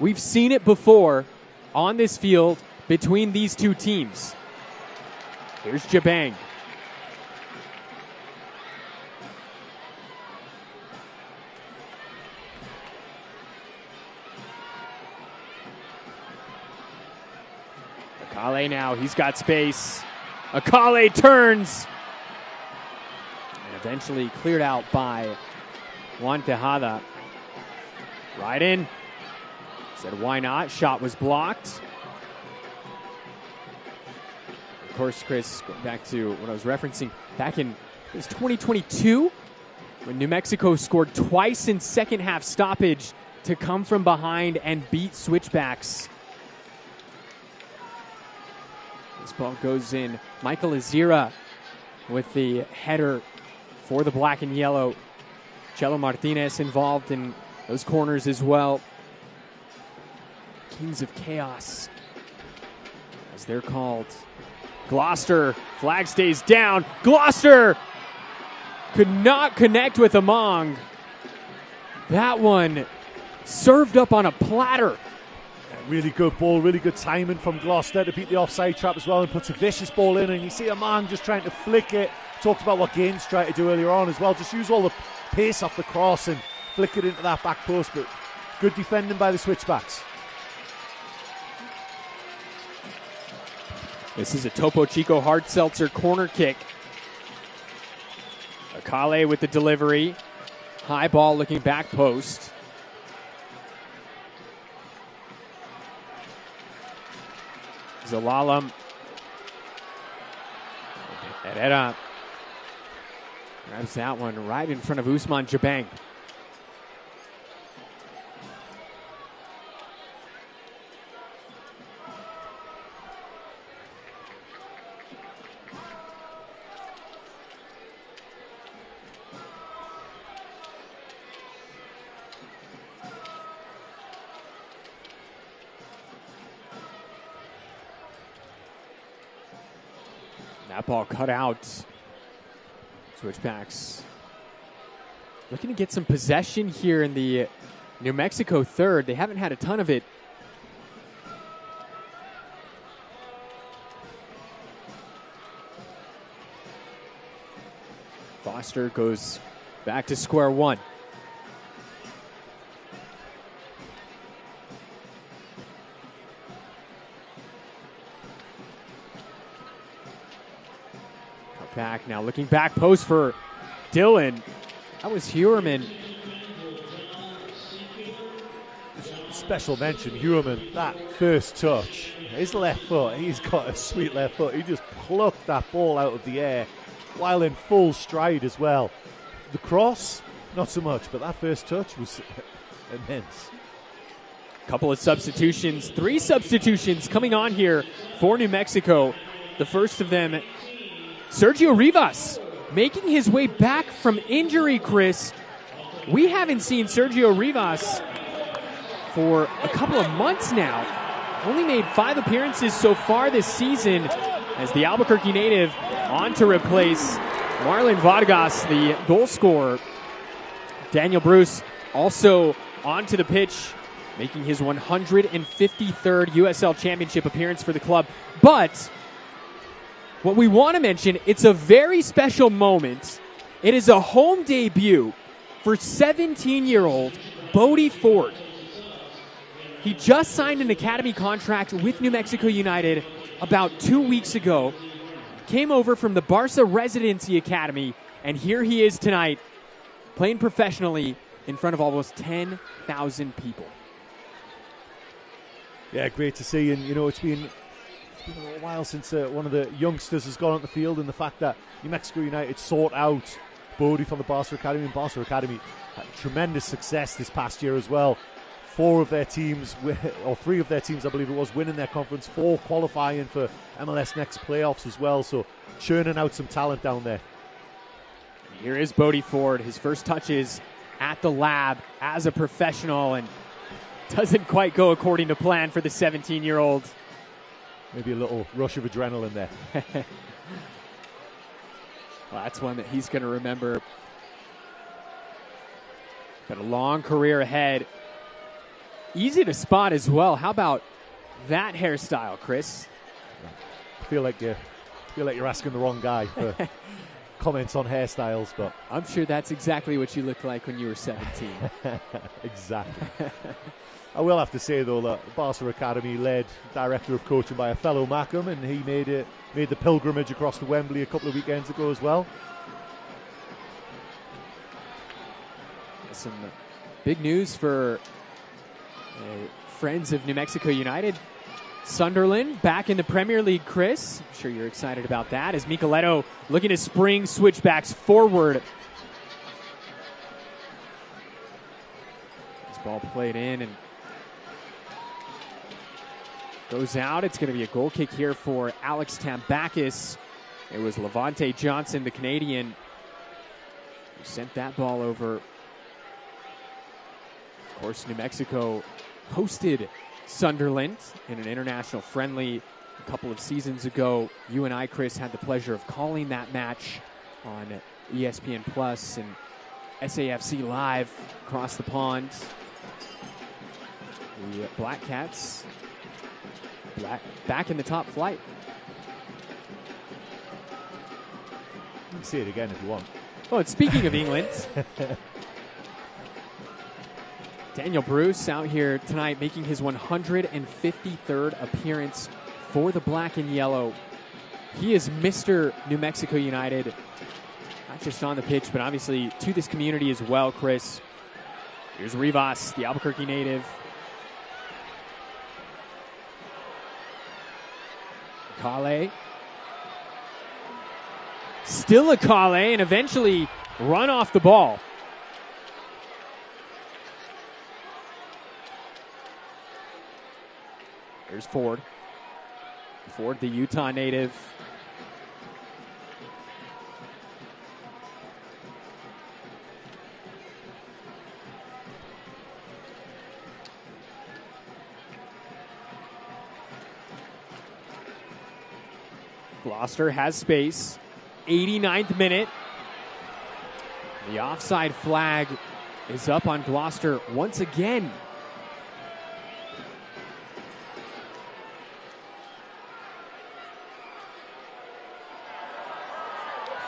We've seen it before on this field between these two teams. Here's Jabang. Akale now, he's got space. Akale turns. And eventually cleared out by Juan Tejada. Right in. Said, why not? Shot was blocked. Of course, Chris, going back to what I was referencing, back in 2022, when New Mexico scored twice in second half stoppage to come from behind and beat Switchbacks. This ball goes in. Michael Azira with the header for the black and yellow. Chelo Martinez involved in those corners as well. Kings of Chaos, as they're called. Gloucester, flag stays down. Gloucester could not connect with Among. That one served up on a platter. Really good ball, really good timing from Gloucester to beat the offside trap as well and puts a vicious ball in. And you see Among just trying to flick it. Talked about what Gaines tried to do earlier on as well. Just use all the pace off the cross and flick it into that back post. But good defending by the Switchbacks. This is a Topo Chico hard seltzer corner kick. Akale with the delivery. High ball looking back post. Zalalam. Herrera grabs that one right in front of Usman Jabang. That ball cut out. Switchbacks looking to get some possession here in the New Mexico third. They haven't had a ton of it. Foster goes back to square one. Back now, looking back post for Dylan. That was Hewerman. Special mention, Hewerman, that first touch. His left foot, he's got a sweet left foot. He just plucked that ball out of the air while in full stride as well. The cross, not so much, but that first touch was immense. Couple of substitutions, 3 substitutions coming on here for New Mexico. The first of them, Sergio Rivas, making his way back from injury, Chris. We haven't seen Sergio Rivas for a couple of months now. Only made 5 appearances so far this season as the Albuquerque native on to replace Marlon Vargas, the goal scorer. Daniel Bruce also onto the pitch, making his 153rd USL Championship appearance for the club. But what we want to mention, it's a very special moment. It is a home debut for 17-year-old Bodie Ford. He just signed an academy contract with New Mexico United about 2 weeks ago. Came over from the Barca Residency Academy, and here he is tonight, playing professionally in front of almost 10,000 people. Yeah, great to see. And, you know, it's been a little while since one of the youngsters has gone on the field, and the fact that New Mexico United sought out Bodie from the Barca Academy, and Barca Academy had tremendous success this past year as well. 4 of their teams, or 3 of their teams, I believe it was, winning their conference, 4 qualifying for MLS Next playoffs as well, so churning out some talent down there. Here is Bodie Ford, his first touches at the lab as a professional, and doesn't quite go according to plan for the 17-year-old. Maybe a little rush of adrenaline there. Well, that's one that he's going to remember. Got a long career ahead. Easy to spot as well. How about that hairstyle, Chris? I feel like you're asking the wrong guy for comments on hairstyles, but I'm sure that's exactly what you looked like when you were 17. Exactly. I will have to say, though, that Barca Academy led director of coaching by a fellow Mackham, and he made the pilgrimage across to Wembley a couple of weekends ago as well. Some big news for Friends of New Mexico United. Sunderland back in the Premier League, Chris. I'm sure you're excited about that as Micheletto looking to spring Switchbacks forward. This ball played in and goes out. It's going to be a goal kick here for Alex Tambakis. It was Levante Johnson, the Canadian, who sent that ball over. Of course, New Mexico hosted Sunderland in an international friendly a couple of seasons ago. You and I, Chris, had the pleasure of calling that match on ESPN Plus and SAFC Live across the pond. The Black Cats back in the top flight. You can see it again if you want. Oh, and speaking of England, Daniel Bruce out here tonight making his 153rd appearance for the Black and Yellow. He is Mr. New Mexico United, not just on the pitch, but obviously to this community as well, Chris. Here's Rivas, the Albuquerque native. Kale. Still a Kale, and eventually run off the ball. Here's Ford. Ford, the Utah native. Gloucester has space. 89th minute. The offside flag is up on Gloucester once again.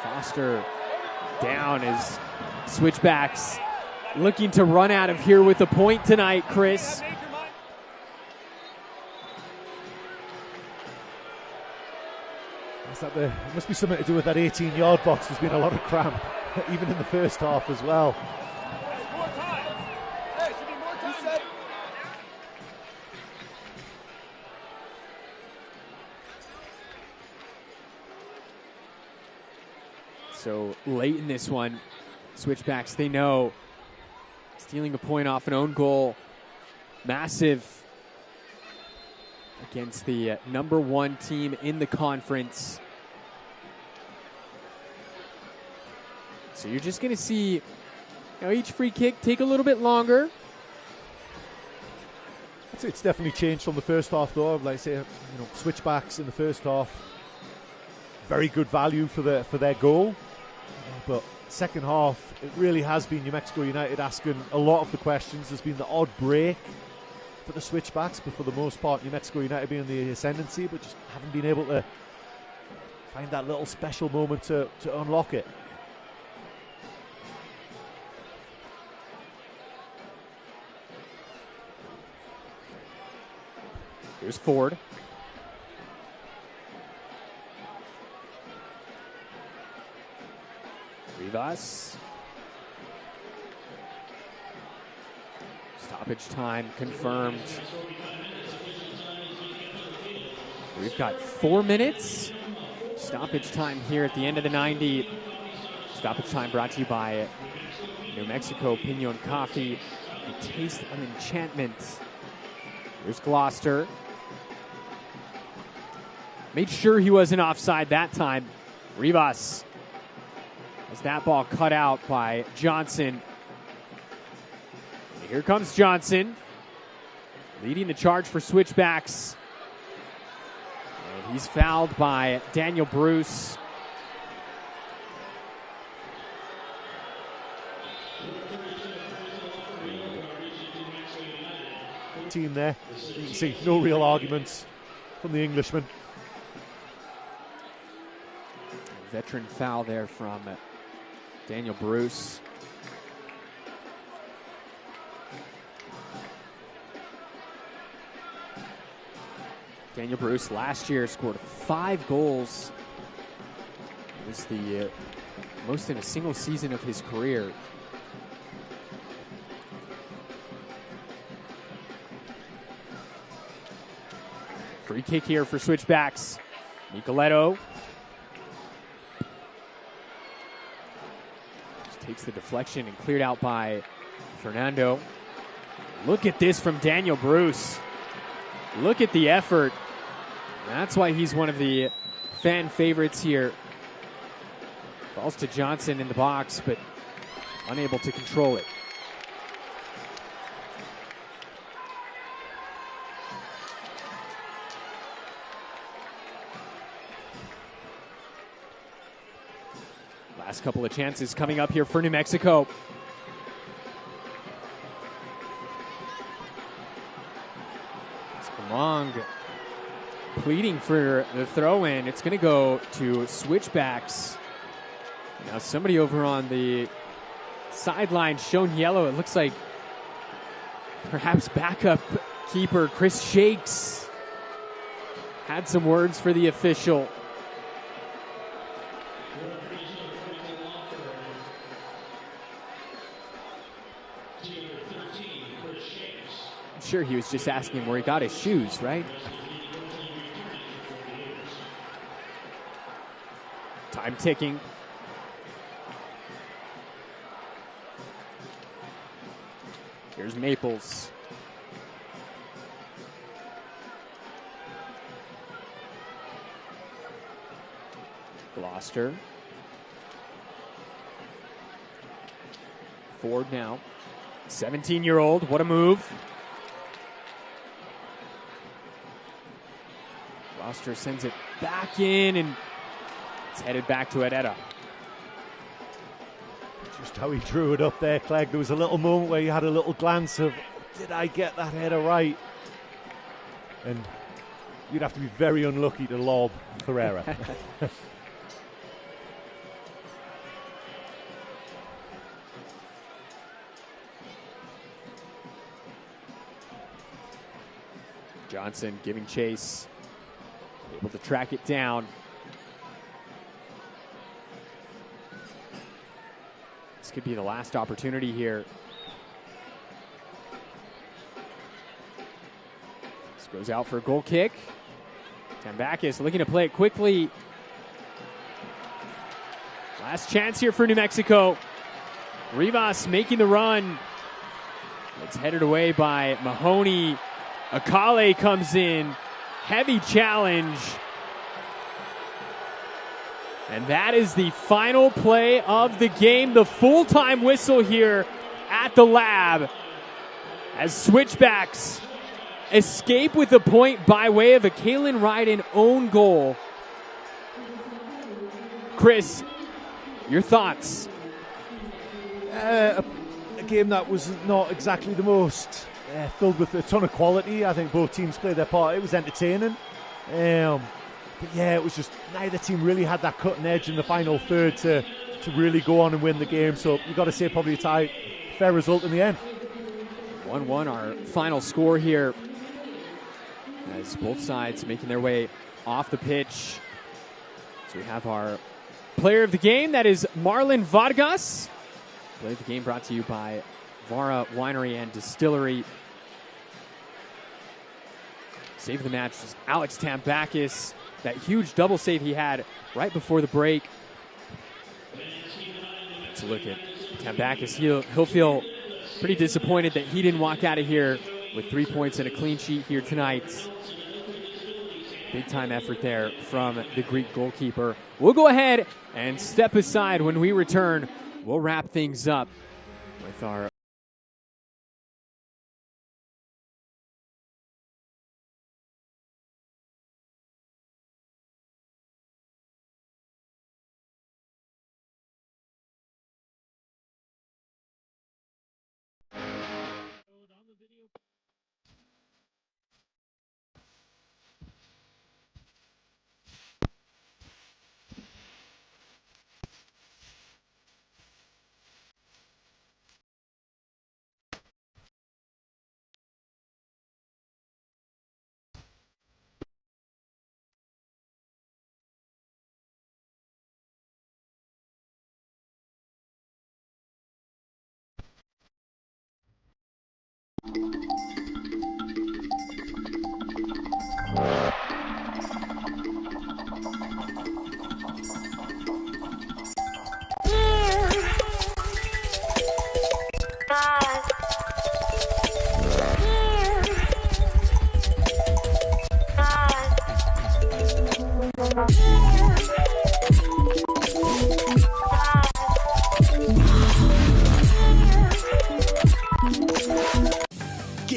Foster down as Switchbacks looking to run out of here with a point tonight, Chris. There must be something to do with that 18-yard box. There's been a lot of cramp, even in the first half as well. So late in this one, Switchbacks, they know stealing a point off an own goal, massive against the number one team in the conference. So you're just going to see each free kick take a little bit longer. I'd say it's definitely changed from the first half, though. Like I say, Switchbacks in the first half, very good value for their goal. But second half, it really has been New Mexico United asking a lot of the questions. There's been the odd break for the Switchbacks, but for the most part, New Mexico United being the ascendancy, but just haven't been able to find that little special moment to unlock it. Here's Ford. Rivas. Stoppage time confirmed. We've got 4 minutes. Stoppage time here at the end of the 90. Stoppage time brought to you by New Mexico Pinon Coffee. A taste of enchantment. Here's Gloucester. Made sure he wasn't offside that time. Rivas. As that ball cut out by Johnson. Here comes Johnson. Leading the charge for Switchbacks. And he's fouled by Daniel Bruce. Team there. You can see no real arguments from the Englishman. Veteran foul there from Daniel Bruce. Daniel Bruce last year scored 5 goals. It was the most in a single season of his career. Free kick here for Switchbacks. Nicoletto just takes the deflection and cleared out by Fernando. Look at this from Daniel Bruce. Look at the effort. That's why he's one of the fan favorites here. Falls to Johnson in the box, but unable to control it. Last couple of chances coming up here for New Mexico. Long pleading for the throw-in. It's going to go to Switchbacks. Now somebody over on the sideline shown yellow. It looks like perhaps backup keeper Chris Shakes had some words for the official. I'm sure he was just asking where he got his shoes, right? Time ticking. Here's Maples. Gloucester. Ford now. 17-year-old. What a move. Gloucester sends it back in, and it's headed back to Edetta. Just how he drew it up there, Clegg. There was a little moment where you had a little glance of, did I get that header right? And you'd have to be very unlucky to lob Ferreira. Johnson giving chase. Able to track it down. This could be the last opportunity here. This goes out for a goal kick. Tambakis looking to play it quickly. Last chance here for New Mexico. Rivas making the run. It's headed away by Mahoney. Akale comes in. Heavy challenge. And that is the final play of the game. The full-time whistle here at the lab as Switchbacks escape with a point by way of a Kalen Ryden own goal. Chris, your thoughts? A game that was not exactly the most filled with a ton of quality. I think both teams played their part. It was entertaining. But yeah, it was just neither team really had that cutting edge in the final third to really go on and win the game. So you've got to say probably a tie. Fair result in the end. 1-1 our final score here. As both sides making their way off the pitch. So we have our player of the game. That is Marlon Vargas. Play of the game brought to you by Vara Winery and Distillery. Save of the match was Alex Tambakis. That huge double save he had right before the break. Let's look at Tambakis. He'll feel pretty disappointed that he didn't walk out of here with 3 points and a clean sheet here tonight. Big time effort there from the Greek goalkeeper. We'll go ahead and step aside. When we return, we'll wrap things up with our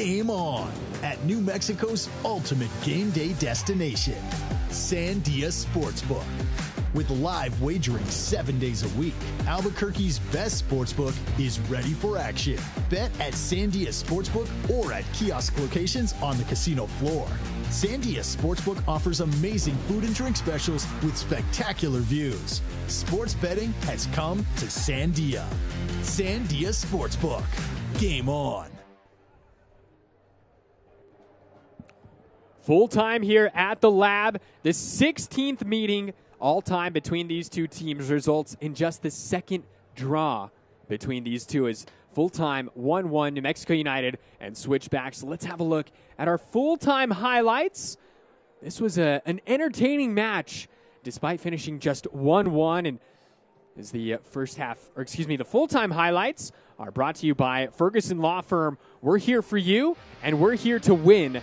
Game on at New Mexico's ultimate game day destination, Sandia Sportsbook. With live wagering 7 days a week, Albuquerque's best sportsbook is ready for action. Bet at Sandia Sportsbook or at kiosk locations on the casino floor. Sandia Sportsbook offers amazing food and drink specials with spectacular views. Sports betting has come to Sandia. Sandia Sportsbook. Game on. Full time here at the lab. The 16th meeting all time between these two teams results in just the second draw between these two as full-time 1-1 New Mexico United and Switchbacks. Let's have a look at our full-time highlights. This was an entertaining match despite finishing just 1-1, and as the the full-time highlights are brought to you by Ferguson Law Firm. We're here for you, and we're here to win